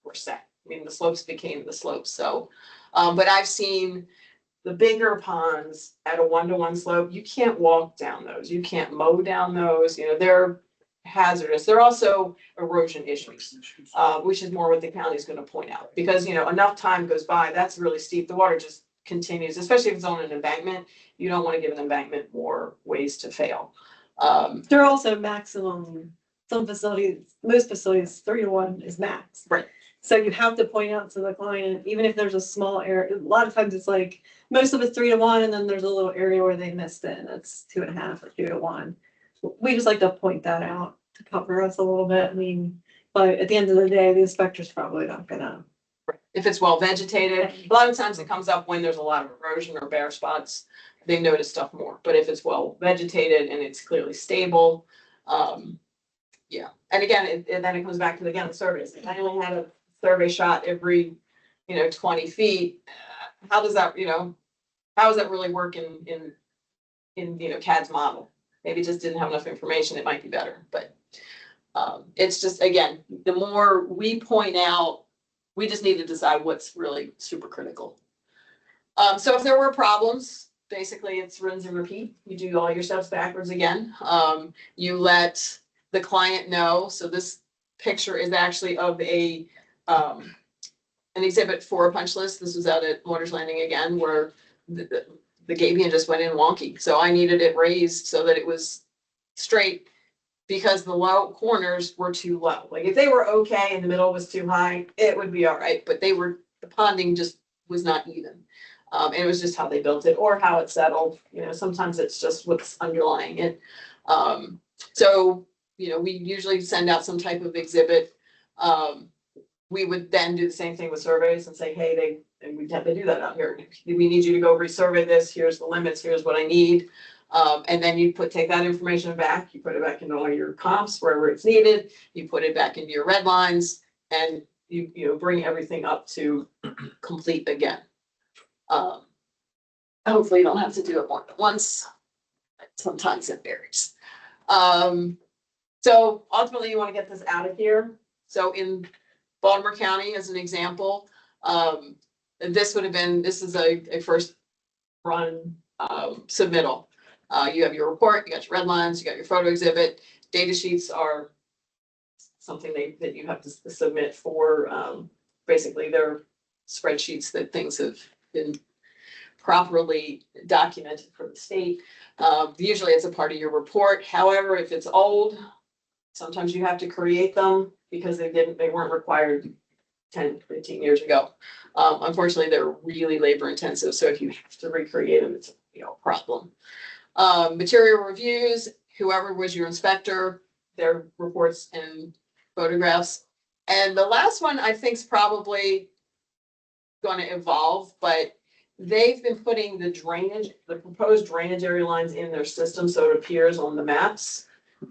were set. I mean, the slopes became the slopes, so, but I've seen the bigger ponds at a 1-to-1 slope, you can't walk down those, you can't mow down those, you know, they're hazardous. They're also erosion issues, which is more what the county's gonna point out, because, you know, enough time goes by, that's really steep, the water just continues, especially if it's on an embankment, you don't wanna give an embankment more ways to fail. There are also maximum, some facilities, most facilities, 3 to 1 is max. Right. So you have to point out to the client, even if there's a small area, a lot of times it's like, most of it's 3 to 1, and then there's a little area where they missed it, and it's 2.5 or 2 to 1. We just like to point that out to cover us a little bit, I mean, but at the end of the day, the inspector's probably not gonna. If it's well vegetated, a lot of times it comes up when there's a lot of erosion or bare spots, they notice stuff more, but if it's well vegetated and it's clearly stable, yeah. And again, and then it comes back to, again, the surveys. If I only had a survey shot every, you know, 20 feet, how does that, you know, how does that really work in, you know, CAD's model? Maybe it just didn't have enough information, it might be better, but, it's just, again, the more we point out, we just need to decide what's really super critical. So if there were problems, basically it's rinse and repeat. You do all your steps backwards again. You let the client know. So this picture is actually of an exhibit for a punch list. This was out at Waters Landing again, where the gabion just went in wonky. So I needed it raised so that it was straight, because the low corners were too low. Like if they were okay and the middle was too high, it would be all right. But the ponding just was not even. And it was just how they built it or how it settled. You know, sometimes it's just what's underlying it. So, you know, we usually send out some type of exhibit. We would then do the same thing with surveys and say, hey, and we have to do that out here. We need you to go resurvey this. Here's the limits. Here's what I need. And then you take that information back. You put it back into all your comps wherever it's needed. You put it back into your red lines, and bring everything up to complete again. Hopefully you don't have to do it more than once. Sometimes it varies. So ultimately you want to get this out of here. So in Baltimore County, as an example, this is a first run submittal. You have your report, you got your red lines, you got your photo exhibit. Data sheets are something that you have to submit for, basically they're spreadsheets that things have been properly documented for the state. Usually it's a part of your report. However, if it's old, sometimes you have to create them because they weren't required 10, 15 years ago. Unfortunately, they're really labor intensive. So if you have to recreate them, it's a problem. Material reviews, whoever was your inspector, their reports and photographs. And the last one I think is probably going to evolve, but they've been putting the proposed drainage area lines in their system so it appears on the maps.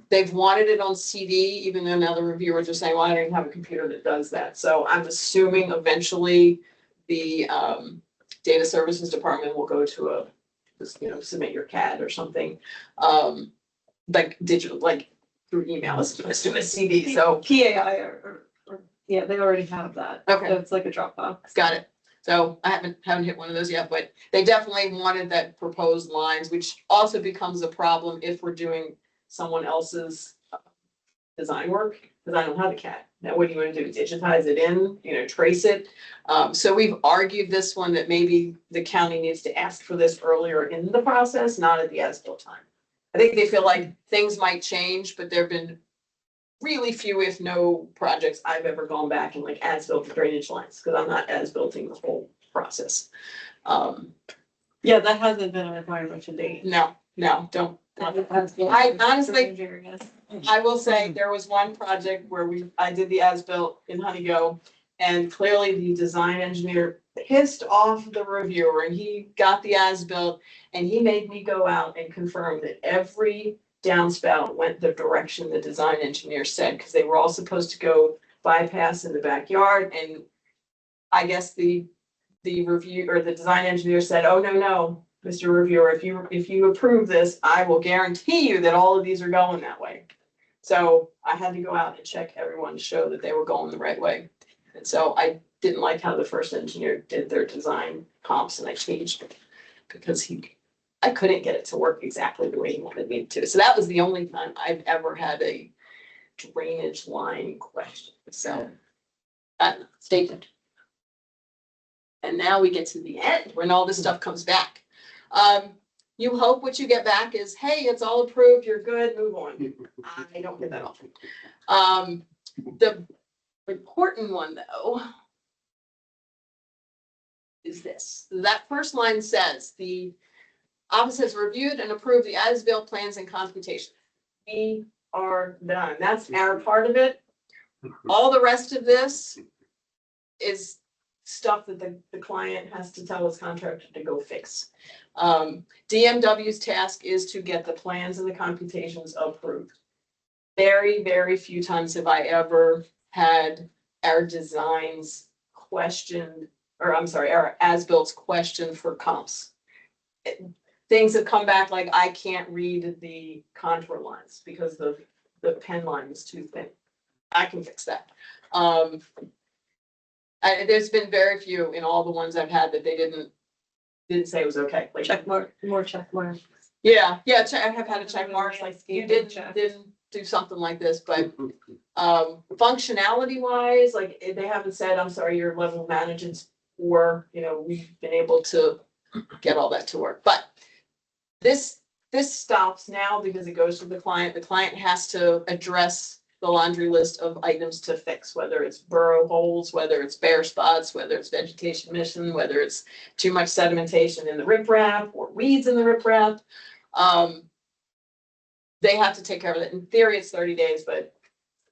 They've wanted it on CD, even though now the reviewers are saying, well, I don't even have a computer that does that. So I'm assuming eventually the data services department will go to submit your CAD or something, like digital, like through email as opposed to a CD. So PAI yeah, they already have that. Okay. So it's like a Dropbox. got it. So I haven't hit one of those yet, but they definitely wanted that proposed lines, which also becomes a problem if we're doing someone else's design work, because I don't have a CAD. Now, what do you want to do? Digitize it in, trace it. So we've argued this one that maybe the county needs to ask for this earlier in the process, not at the as-built time. I think they feel like things might change, but there've been really few, if no, projects I've ever gone back and like as-built drainage lines, because I'm not as-builting the whole process. Yeah, that hasn't been a requirement to date. No, don't. I honestly- I will say there was one project where I did the as-built in Honeygo, and clearly the design engineer pissed off the reviewer, and he got the as-built, and he made me go out and confirm that every downspout went the direction the design engineer said, because they were all supposed to go bypass in the backyard, and I guess the review or the design engineer said, oh, no, Mr. Reviewer, if you approve this, I will guarantee you that all of these are going that way. So I had to go out and check everyone to show that they were going the right way. And so I didn't like how the first engineer did their design comps, and I changed it because I couldn't get it to work exactly the way he wanted me to. So that was the only time I've ever had a drainage line question. So stay tuned. And now we get to the end when all this stuff comes back. You hope what you get back is, hey, it's all approved, you're good, move on. I don't get that often. The important one though is this. That first line says, the office has reviewed and approved the as-built plans and computation. We are done. That's our part of it. All the rest of this is stuff that the client has to tell his contractor to go fix. DMW's task is to get the plans and the computations approved. Very, very few times have I ever had our designs questioned, or I'm sorry, our as-built questioned for comps. Things have come back like I can't read the contour lines because the pen line is too thin. I can fix that. There's been very few in all the ones I've had that they didn't say it was okay. Like Check mark, more check mark. Yeah, I have had a check mark, like you didn't do something like this, but functionality wise, like they haven't said, I'm sorry, your level of management's poor, we've been able to get all that to work. But this stops now because it goes to the client. The client has to address the laundry list of items to fix, whether it's burrow holes, whether it's bare spots, whether it's vegetation mission, whether it's too much sedimentation in the riprap or weeds in the riprap. They have to take care of it. In theory, it's 30 days, but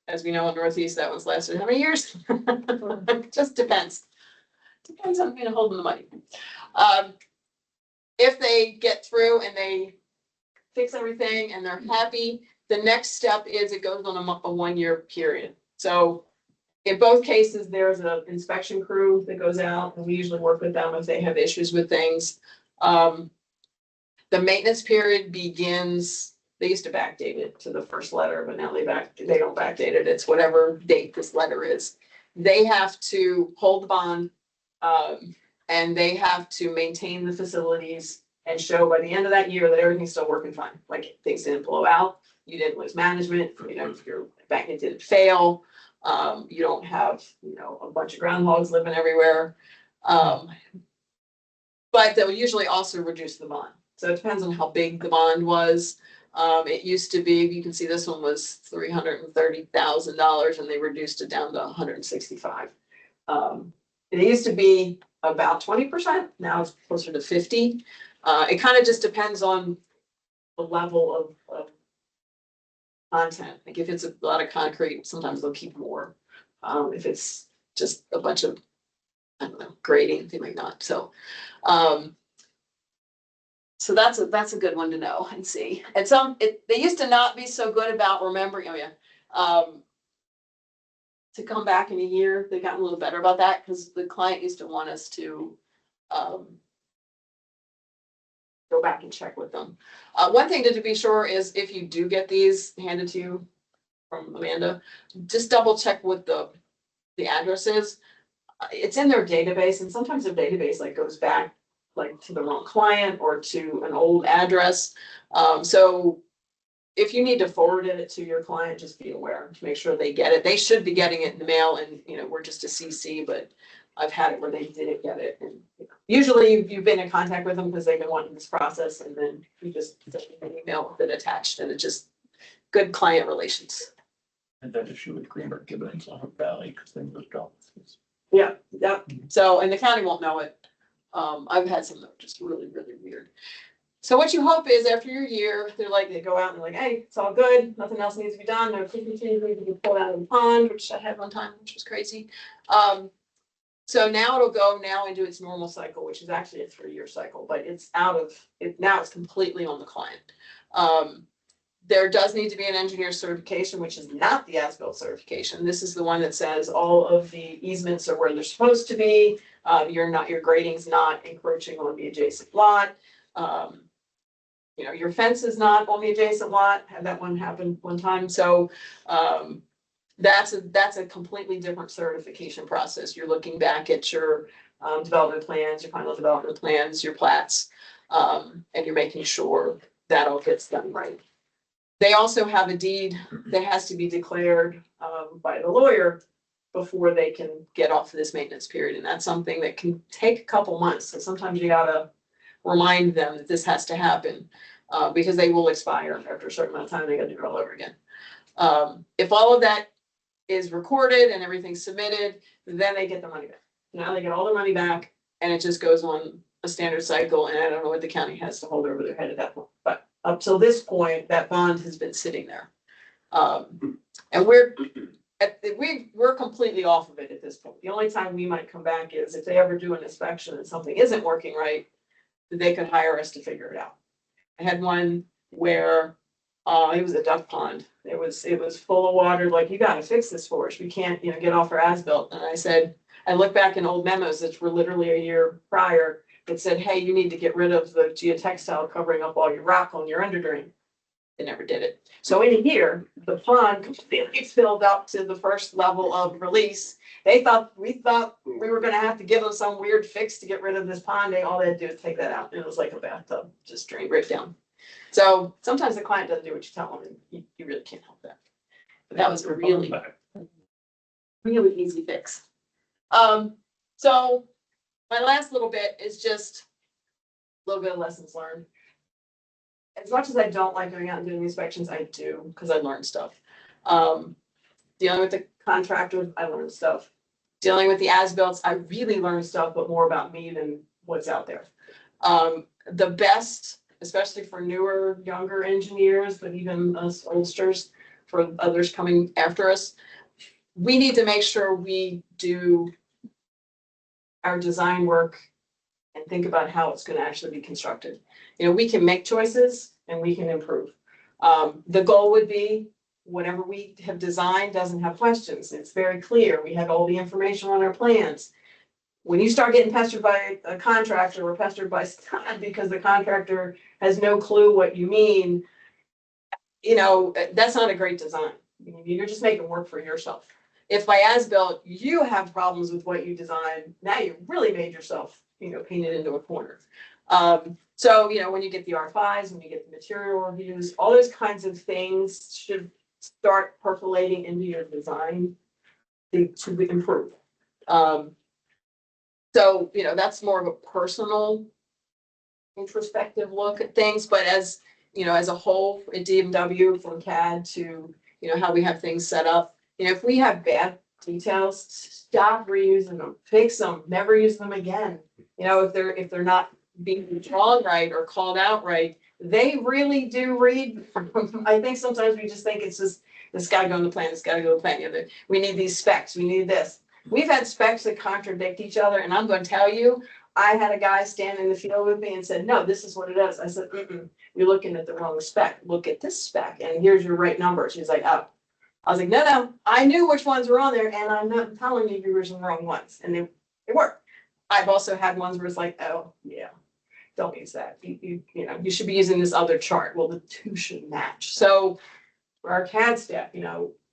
as we know in Northeast, that one's lasted how many years? Just depends. Depends on who's holding the money. If they get through and they fix everything and they're happy, the next step is it goes on a 1 year period. So In both cases, there's an inspection crew that goes out, and we usually work with them if they have issues with things. The maintenance period begins, they used to backdate it to the first letter, but now they don't backdate it. It's whatever date this letter is. They have to hold the bond, and they have to maintain the facilities and show by the end of that year that everything's still working fine. Like things didn't blow out, you didn't lose management, you know, if your bank didn't fail. You don't have, you know, a bunch of groundhogs living everywhere. But they'll usually also reduce the bond. So it depends on how big the bond was. It used to be, you can see this one was $330,000 and they reduced it down to 165. It used to be about 20%, now it's closer to 50. It kind of just depends on the level of content. Like if it's a lot of concrete, sometimes they'll keep more. If it's just a bunch of, I don't know, grading, they might not. So that's a good one to know and see. And they used to not be so good about remembering, to come back in a year. They've gotten a little better about that because the client used to want us to go back and check with them. One thing to be sure is if you do get these handed to you from Amanda, just double check what the address is. It's in their database, and sometimes their database like goes back like to the wrong client or to an old address. So if you need to forward it to your client, just be aware to make sure they get it. They should be getting it in the mail, and you know, we're just a CC, but I've had it where they didn't get it. And you know, usually you've been in contact with them because they've been wanting this process, and then you just send an email with it attached, and it's just good client relations. And that issue with Greenberg Gibbons on Valley, because they moved offices. Yeah. So, and the county won't know it. I've had some that are just really, really weird. So what you hope is after your year, they go out and they're like, hey, it's all good. Nothing else needs to be done. No fishing need to be pulled out of the pond, which I had one time, which was crazy. So now it'll go into its normal cycle, which is actually a 3-year cycle, but it's out of it. Now it's completely on the client. There does need to be an engineer certification, which is not the as-built certification. This is the one that says all of the easements are where they're supposed to be. Your grading's not encroaching on the adjacent lot. You know, your fence is not on the adjacent lot. Had that one happen one time. So that's a completely different certification process. You're looking back at your development plans, your final development plans, your plats, and you're making sure that all gets done right. They also have a deed that has to be declared by the lawyer before they can get off of this maintenance period. And that's something that can take a couple months. So sometimes you gotta remind them that this has to happen because they will expire after a certain amount of time. They gotta do it all over again. If all of that is recorded and everything's submitted, then they get the money back. Now they get all their money back and it just goes on a standard cycle. And I don't know what the county has to hold over their head at that point, but up till this point, that bond has been sitting there. And we're completely off of it at this point. The only time we might come back is if they ever do an inspection and something isn't working right, they could hire us to figure it out. I had one where it was a duck pond. It was full of water. Like, you gotta fix this for us. We can't, get off our as-built. And I said, I look back in old memos that were literally a year prior that said, hey, you need to get rid of the geotextile covering up all your rock on your underdrain. They never did it. So in a year, the pond completely filled up to the first level of release. We thought we were gonna have to give them some weird fix to get rid of this pond. All they had to do is take that out. And it was like a bathtub, just drained right down. So sometimes the client doesn't do what you tell them, and you really can't help that. But that was a really easy fix. So my last little bit is just a little bit of lessons learned. As much as I don't like going out and doing inspections, I do because I learned stuff. Dealing with the contractors, I learned stuff. Dealing with the as-builts, I really learned stuff, but more about me than what's out there. The best, especially for newer, younger engineers, but even us oldsters, for others coming after us, we need to make sure we do our design work and think about how it's going to actually be constructed. We can make choices and we can improve. The goal would be whatever we have designed doesn't have questions. It's very clear. We have all the information on our plans. When you start getting pestered by a contractor or pestered by Scott because the contractor has no clue what you mean, that's not a great design. You're just making work for yourself. If by as-built, you have problems with what you designed, now you really made yourself, painted into a corner. So, when you get the R5s, when you get the material reviews, all those kinds of things should start percolating into your design to improve. So, that's more of a personal introspective look at things, but as a whole at DMW from CAD to, how we have things set up, if we have bad details, stop reusing them, fix them, never use them again. If they're not being drawn right or called out right, they really do read. I think sometimes we just think it's just, this gotta go in the plan, this gotta go in the plan. We need these specs, we need this. We've had specs that contradict each other, and I'm gonna tell you, I had a guy stand in the field with me and said, no, this is what it is. I said, you're looking at the wrong spec. Look at this spec, and here's your right numbers. He's like, oh. I was like, no, I knew which ones were on there, and I'm not telling you were the wrong ones, and they work. I've also had ones where it's like, oh, yeah, don't use that. You should be using this other chart. Well, the two should match. So for our CAD staff,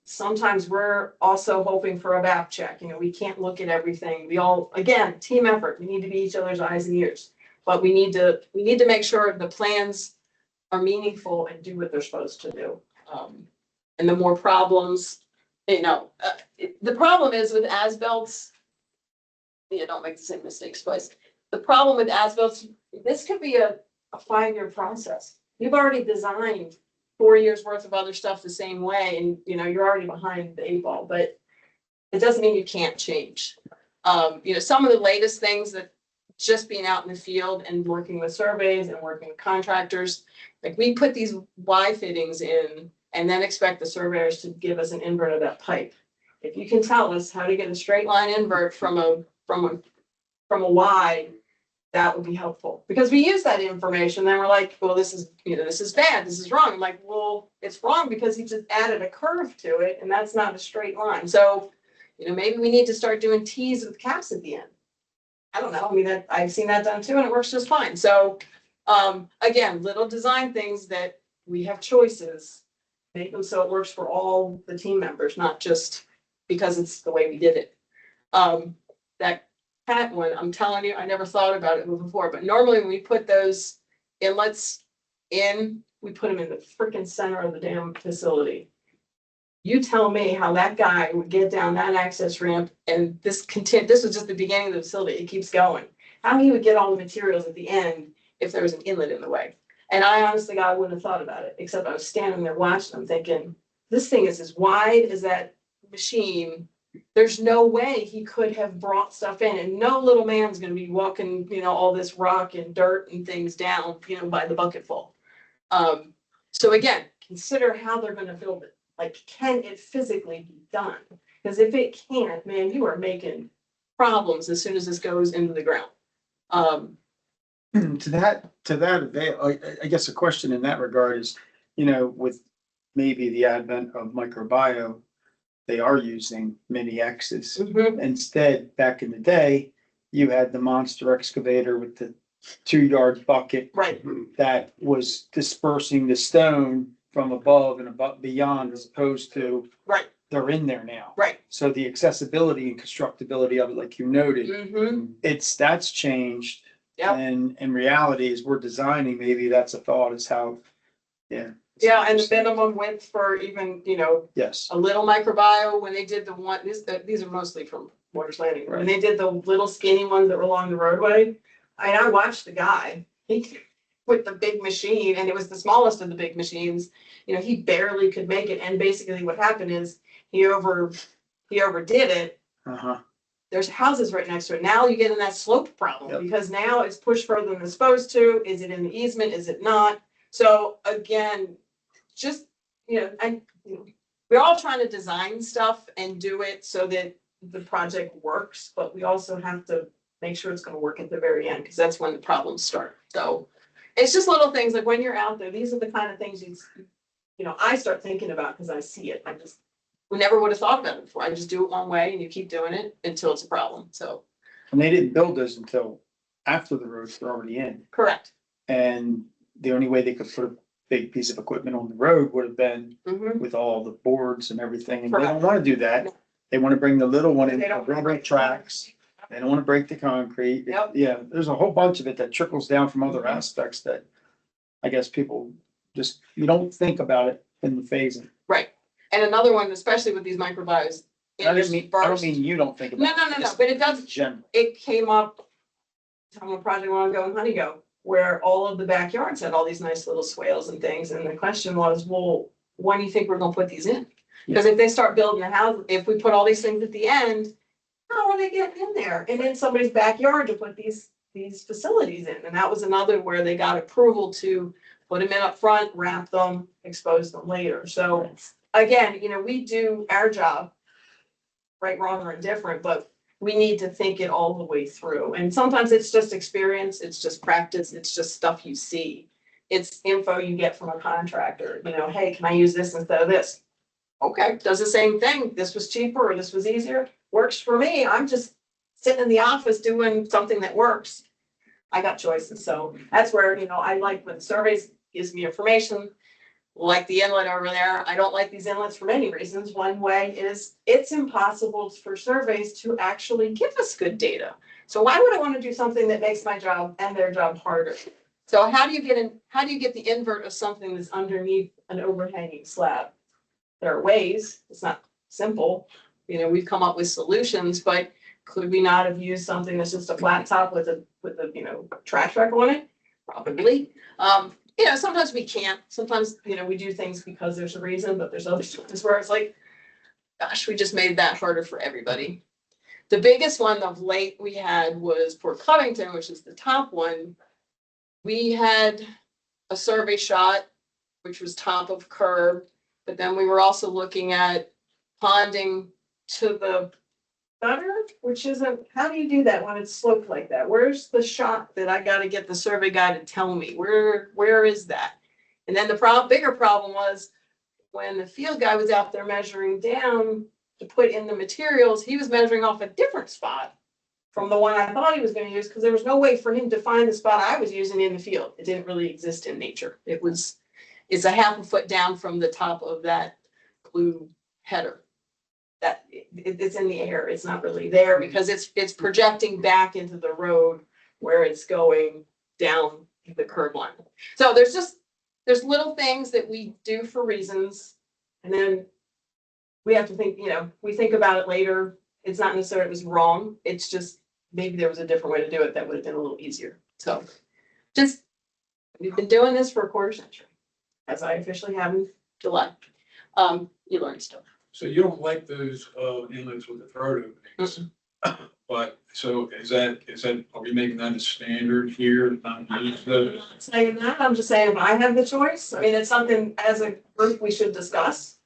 sometimes we're also hoping for a back check. We can't look at everything. We all, again, team effort. We need to be each other's eyes and ears, but we need to make sure the plans are meaningful and do what they're supposed to do. And the more problems, the problem is with as-builts, don't make the same mistakes twice. The problem with as-builts, this could be a 5-year process. You've already designed 4 years worth of other stuff the same way, and you're already behind the 8 ball, but it doesn't mean you can't change. Some of the latest things that just being out in the field and working with surveys and working with contractors, like we put these Y fittings in and then expect the surveyors to give us an invert of that pipe. If you can tell us how to get a straight line invert from a Y, that would be helpful, because we use that information. Then we're like, well, this is bad. This is wrong. I'm like, well, it's wrong because he just added a curve to it, and that's not a straight line. So, maybe we need to start doing T's with caps at the end. I don't know. I mean, I've seen that done too, and it works just fine. So, again, little design things that we have choices. Make them so it works for all the team members, not just because it's the way we did it. That cat one, I'm telling you, I never thought about it before, but normally when we put those inlets in, we put them in the freaking center of the damn facility. You tell me how that guy would get down that access ramp, and this was just the beginning of the facility, it keeps going. How he would get all the materials at the end if there was an inlet in the way. And I honestly, God, wouldn't have thought about it, except I was standing there watching them thinking, this thing is as wide as that machine. There's no way he could have brought stuff in, and no little man's gonna be walking, all this rock and dirt and things down, by the bucketful. So again, consider how they're gonna build it. Like, can it physically be done? Because if it can't, man, you are making problems as soon as this goes into the ground. To that, I guess a question in that regard is, with maybe the advent of microbiome, they are using mini X's. Instead, back in the day, you had the monster excavator with the 2-yard bucket. Right. That was dispersing the stone from above and beyond, as opposed to. Right. They're in there now. Right. So the accessibility and constructability of it, like you noted, that's changed. Yep. And in reality, as we're designing, maybe that's a thought, is how, Yeah, and the minimum width for even, yes. a little microbiome, when they did the one, these are mostly from Waters Landing. When they did the little skinny ones that were along the roadway, I watched the guy, with the big machine, and it was the smallest of the big machines, he barely could make it. And basically what happened is he overdid it. There's houses right next to it. Now you get in that slope problem, because now it's pushed further than it's supposed to. Is it in the easement? Is it not? So again, just, we're all trying to design stuff and do it so that the project works, but we also have to make sure it's going to work at the very end, because that's when the problems start. So it's just little things like when you're out there, these are the kind of things I start thinking about, because I see it, we never would have thought about it before. I just do it one way and you keep doing it until it's a problem. So, And they didn't build those until after the roads were already in. correct. And the only way they could put a big piece of equipment on the road would have been Mhm. with all the boards and everything. And they Correct. don't wanna do that. No. They wanna bring the little one in, They don't- rubber tracks. They don't wanna break the concrete. Yep. Yeah, there's a whole bunch of it that trickles down from other aspects that I guess people just, you don't think about it in the phasing. Right. And another one, especially with these microbios. I don't mean you don't think about No, it. no, no, no, just but it does, Generally. it came up on a project when I was going Honeygo, where all of the backyards had all these nice little swales and things, and the question was, well, when do you think we're gonna put these in? Because if they start building a house, if we put all these things at the end, how are they getting in there? And in somebody's backyard to put these facilities in, and that was another where they got approval to put them in up front, wrap them, expose them later. So again, we do our job, right, wrong, or indifferent, but we need to think it all the way through. And sometimes it's just experience, it's just practice, it's just stuff you see. It's info you get from a contractor, hey, can I use this instead of this? Okay, does the same thing. This was cheaper or this was easier. Works for me. I'm just sitting in the office doing something that works. I got choices. So that's where, I like when surveys gives me information. Like the inlet over there, I don't like these inlets for many reasons. One way is it's impossible for surveys to actually give us good data. So why would I want to do something that makes my job and their job harder? So how do you get the invert of something that's underneath an overhanging slab? There are ways. It's not simple. We've come up with solutions, but could we not have used something that's just a flat top with a trash rack on it? Probably. Sometimes we can't. Sometimes, we do things because there's a reason, but there's other times where it's like, gosh, we just made that harder for everybody. The biggest one of late we had was Port Covington, which is the top one. We had a survey shot, which was top of curb, but then we were also looking at ponding to the gutter, which isn't, how do you do that when it's sloped like that? Where's the shot that I gotta get the survey guy to tell me? Where is that? And then the bigger problem was when the field guy was out there measuring down to put in the materials, he was measuring off a different spot from the one I thought he was gonna use, because there was no way for him to find the spot I was using in the field. It didn't really exist in nature. It's a half a foot down from the top of that blue header. That it's in the air. It's not really there because it's projecting back into the road where it's going down the curb line. So there's little things that we do for reasons, and then we have to think, we think about it later. It's not necessarily it was wrong. It's just maybe there was a different way to do it that would have been a little easier. So we've been doing this for a quarter century, as I officially have in July. You learn stuff. So you don't like those inlets with the throat openings? But so is that, are we making that a standard here, not use those? I'm not saying that, I'm just saying if I have the choice, I mean, it's something as a group we should discuss.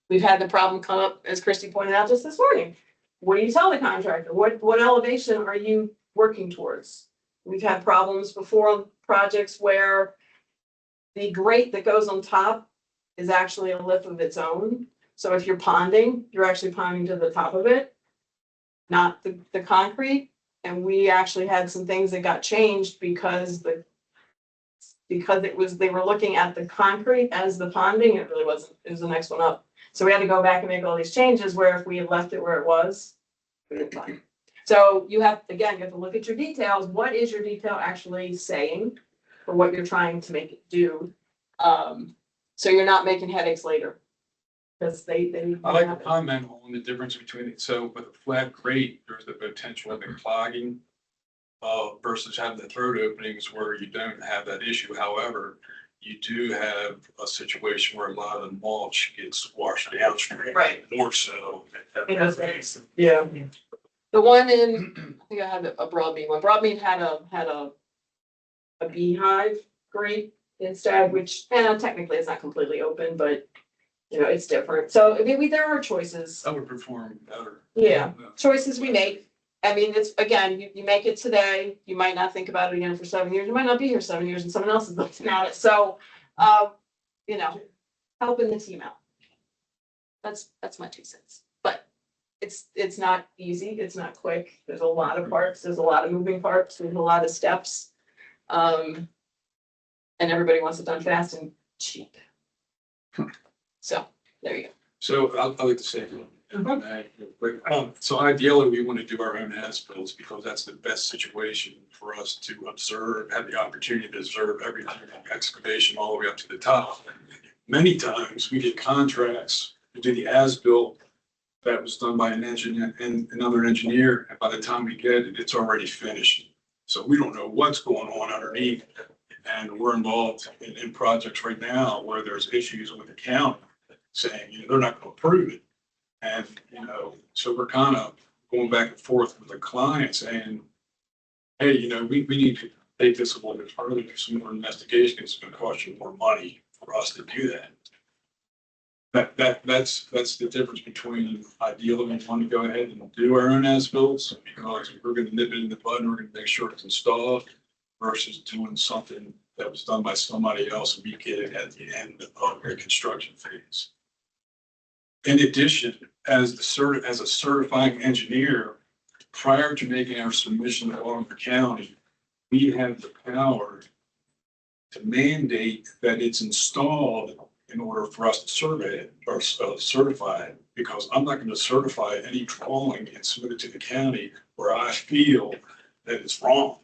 We've had the problem come up, as Christy pointed out just this morning. What do you tell the contractor? What elevation are you working towards? We've had problems before on projects where the grate that goes on top is actually a lip of its own. So if you're ponding, you're actually ponding to the top of it, not the concrete. And we actually had some things that got changed because they were looking at the concrete as the ponding. It really wasn't. It was the next one up. So we had to go back and make all these changes where if we had left it where it was, we didn't find it. So you have to look at your details. What is your detail actually saying for what you're trying to make it do? So you're not making headaches later. Because they. I like to comment on the difference between it. So with a flat grate, there's the potential of it clogging versus having the throat openings where you don't have that issue. However, you do have a situation where a lot of the mulch gets washed downstream. Right. More so. Yeah. The one in, I think I had a Broadmead one. Broadmead had a beehive grate instead, which technically it's not completely open, but it's different. So I mean, there are choices. That would perform better. Yeah, choices we make. I mean, it's again, you make it today. You might not think about it again for 7 years. You might not be here 7 years, and someone else is looking at it. So, helping the team out. That's my 2 cents, but it's not easy, it's not quick, there's a lot of parts, there's a lot of moving parts, there's a lot of steps. And everybody wants it done fast and cheap. So, there you go. So I'd like to say, so ideally, we want to do our own as-bills because that's the best situation for us to observe, have the opportunity to observe everything from excavation all the way up to the top. Many times we get contracts to do the as-built that was done by an engineer and another engineer, and by the time we get it, it's already finished. So we don't know what's going on underneath. And we're involved in projects right now where there's issues with the county saying, they're not going to approve it. And, so we're kind of going back and forth with the client saying, hey, we need to take this a little bit further, do some more investigation. It's going to cost you more money for us to do that. That's the difference between ideally we want to go ahead and do our own as-bills because we're going to nip it in the bud and we're going to make sure it's installed versus doing something that was done by somebody else and we get it at the end of the construction phase. In addition, as a certifying engineer, prior to making our submission to Baltimore County, we have the power to mandate that it's installed in order for us to survey it or certify it, because I'm not going to certify any drawing and submit it to the county where I feel that it's wrong.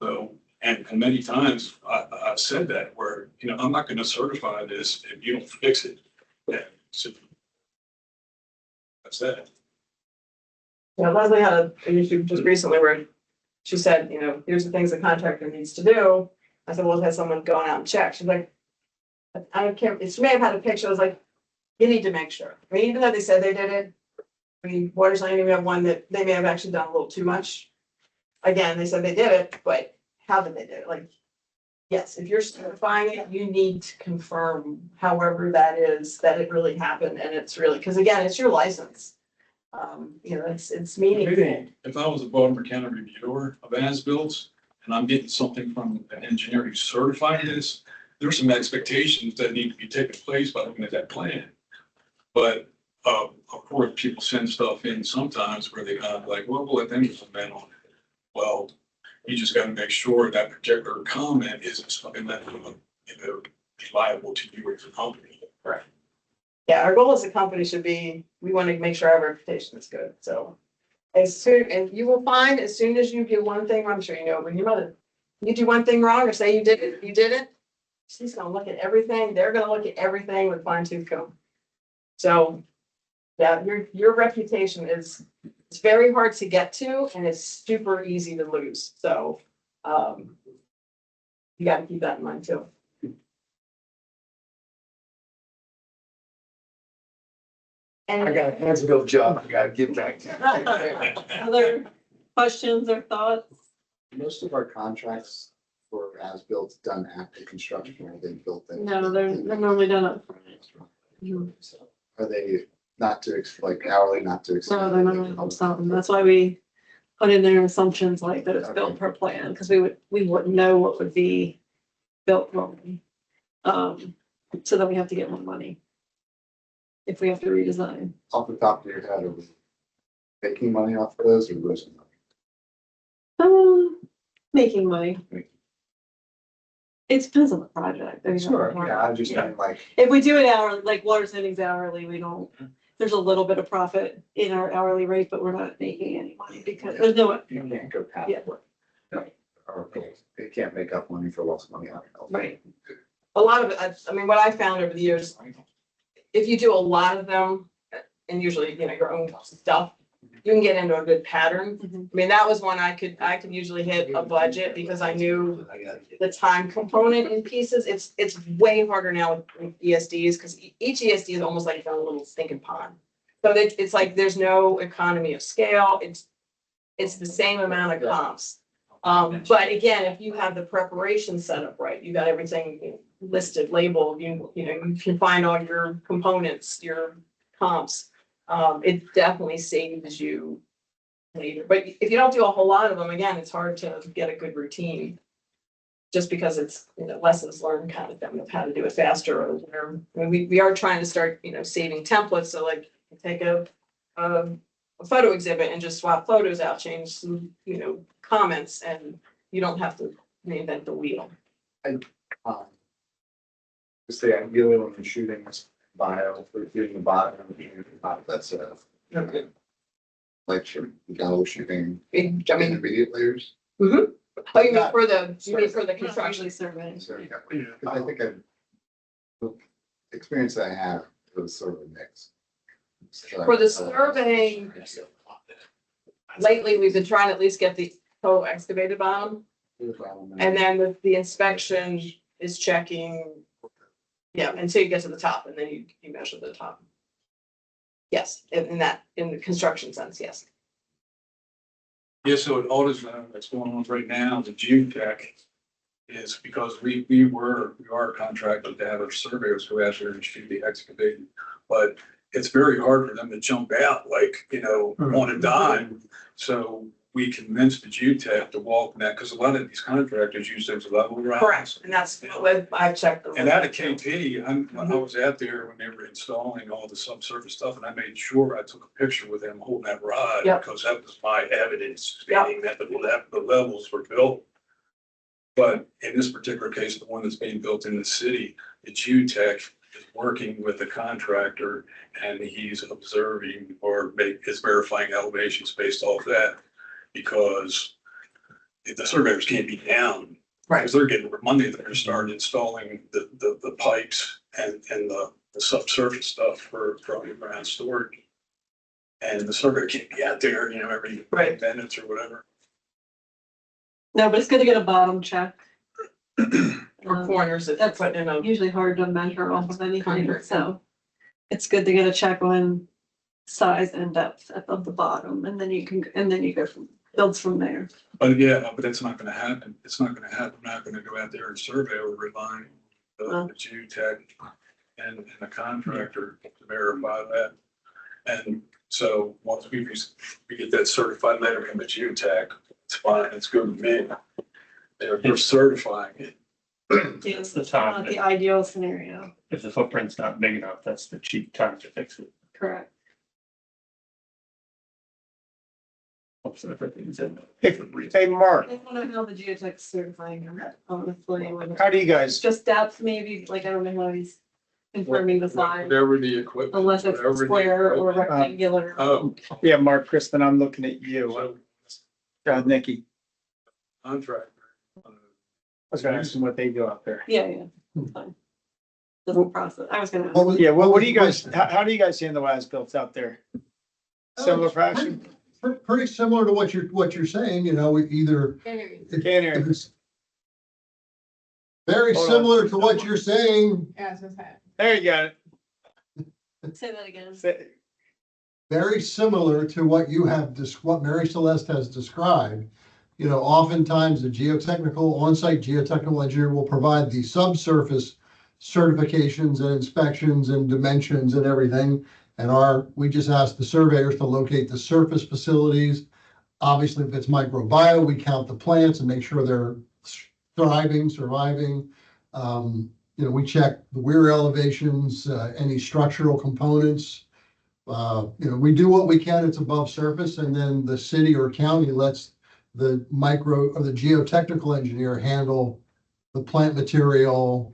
So, and many times I've said that where, I'm not going to certify this if you don't fix it. Yeah, so that's that. Yeah, Leslie had an issue just recently where she said, here's the things the contractor needs to do. I said, well, has someone gone out and checked? She's like, I don't care. She may have had a picture. I was like, you need to make sure. I mean, even though they said they did it, Waters Landing, we have one that they may have actually done a little too much. Again, they said they did it, but how did they do it? Like, yes, if you're certifying it, you need to confirm however that is, that it really happened. And it's really, because again, it's your license. It's meaningful. If I was a Baltimore County reviewer of as-bills and I'm getting something from an engineer who certified this, there's some expectations that need to be taken place by looking at that plan. But of course, people send stuff in sometimes where they kind of like, well, we'll let them comment on it. Well, you just got to make sure that particular comment isn't something that be liable to you as a company. Right. Yeah, our goal as a company should be, we want to make sure our reputation is good. So and you will find as soon as you do one thing, I'm sure when you do one thing wrong or say you did it, she's going to look at everything. They're going to look at everything with fine tooth comb. So yeah, your reputation it's very hard to get to and it's super easy to lose. So you got to keep that in mind too. I got a hands-on job I gotta get back to. Other questions or thoughts? Most of our contracts for as-built done after construction, or they built them? No, they're normally done up front. So are they not to, like hourly, not to? So they're not really something. That's why we put in their assumptions like that it's built per plan, because we wouldn't know what would be built wrong. So then we have to get more money if we have to redesign. Off the top of your head, are we making money off of those or losing money? Making money. It depends on the project. Yeah, I'm just saying like. If we do it hourly, like water sending's hourly, we don't, there's a little bit of profit in our hourly rate, but we're not making any money because there's no. You can't go past. Yeah. Or they can't make up money for lost money on it. Right. A lot of it, I mean, what I found over the years, if you do a lot of them, and usually, your own stuff, you can get into a good pattern. I mean, that was one I could usually hit a budget because I knew the time component in pieces. It's way harder now with ESDs because each ESD is almost like its own little stinking pond. So it's like there's no economy of scale. It's the same amount of comps. But again, if you have the preparation set up right, you got everything listed, labeled, you can find all your components, your comps. It definitely saves you later. But if you don't do a whole lot of them, again, it's hard to get a good routine. just because it's, lessons learned kind of thing of how to do it faster or whatever. I mean, we are trying to start, saving templates, so like take a photo exhibit and just swap photos out, change some, comments, and you don't have to reinvent the wheel. Just the ideally when you're shooting this bio, for shooting the bottom, that's Okay. like you're go shooting I mean, intermediate layers. oh, you mean for the construction? Usually survey. So, yeah, 'cause I think the experience that I have was sort of a mix. For the surveying, lately, we've been trying to at least get the total excavated bottom, and then the inspection is checking. Yeah, until you get to the top, and then you measure the top. Yes, in the construction sense, yes. Yeah, so all this, that's going on right now, the geotech is because we are contracted to have our surveyors go out there and shoot the excavating. But it's very hard for them to jump out like, on a dime. So we convinced the geotech to walk in that, because a lot of these contractors use those level routes. Correct, and that's what I've checked. And out of KP, when I was out there when they were installing all the subsurface stuff, and I made sure I took a picture with them holding that rod. Yep. Because that was my evidence, Yep. stating that the levels were built. But in this particular case, the one that's being built in the city, the geotech is working with the contractor, and he's observing is verifying elevations based off that. Because if the surveyors can't be down. Right. Because they're getting Monday, they're gonna start installing the pipes and the subsurface stuff for underground storage. And the surveyor can't be out there, every 5 minutes or whatever. No, but it's good to get a bottom check. For corners, if That's you're putting in a. Usually hard to measure off of anything, Concrete. so it's good to get a check on size and depth of the bottom, and then you go builds from there. But yeah, but it's not gonna happen. It's not gonna happen. I'm not gonna go out there and survey or relying on the geotech and the contractor to verify that. And so once we get that certified letter from the geotech, it's fine, it's good with me. They're certifying it. It's the time not the that- ideal scenario, If the footprint's not big enough, that's the cheap time to fix it. correct? So everything's in. Hey, Mark, I don't know how the geotech's certifying that, honestly, when how do you it's guys, just depth maybe, like, I don't know how he's confirming the size, Whatever the equipment. unless it's whatever the square or equipment. rectangular. Oh, yeah, Mark, Crispin, I'm looking at you, Nikki. contractor. I was gonna ask them what they do out there. Yeah, it's fine. Doesn't process, I was gonna. What was- Yeah, well, what do you was- guys, how do you guys handle as-built out there? Similar fashion? Pretty similar to what you're saying, we either. Can't hear you. It's very Hold on. similar to what you're saying, Yeah, so that. There you got Say that again. it. very similar to what what Mary Celeste has described. Oftentimes the on-site geotechnical engineer will provide the subsurface certifications and inspections and dimensions and everything. And we just ask the surveyors to locate the surface facilities. Obviously, if it's microbiome, we count the plants and make sure they're surviving. We check the weir elevations, any structural components. We do what we can, it's above surface, and then the city or county lets the geotechnical engineer handle the plant material,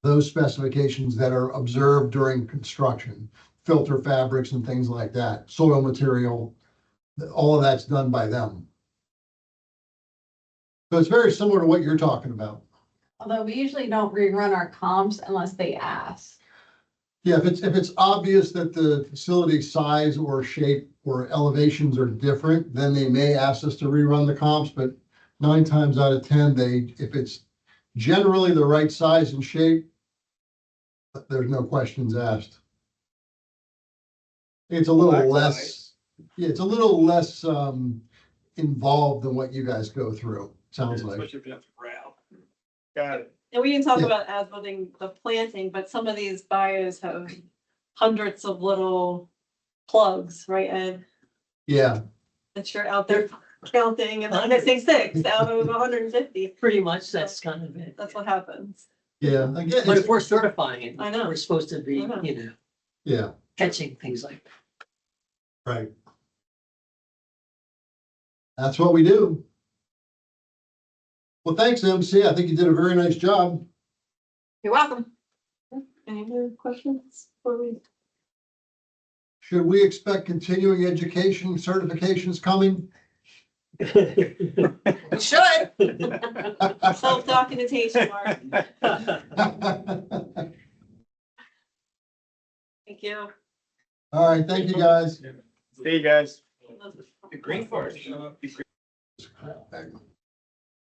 those specifications that are observed during construction, filter fabrics and things like that, soil material, all of that's done by them. So it's very similar to what you're talking about. Although we usually don't rerun our comps unless they ask. Yeah, if it's obvious that the facility size or shape or elevations are different, then they may ask us to rerun the comps, but 9 times out of 10, if it's generally the right size and shape, there's no questions asked. It's a little less, it's a little less involved than what you guys go through, sounds like. Especially if you have to route. Got it. And we can talk Yeah. about as-building the planting, but some of these bios have hundreds of little plugs, right, Ed? Yeah, That you're out there counting and then missing 6 out of 150. Pretty much, that's kind of it. That's what happens. Yeah, again, But if it's, we're certifying it, I know. we're supposed to be, I know. yeah, catching things like that. right. That's what we do. Well, thanks, MC. I think you did a very nice job. You're welcome. Any other questions before we? Should we expect continuing education certifications coming? We should. Self-documentation, Mark. Thank you. All right, thank you, guys. See you guys. The green forest. Thank you.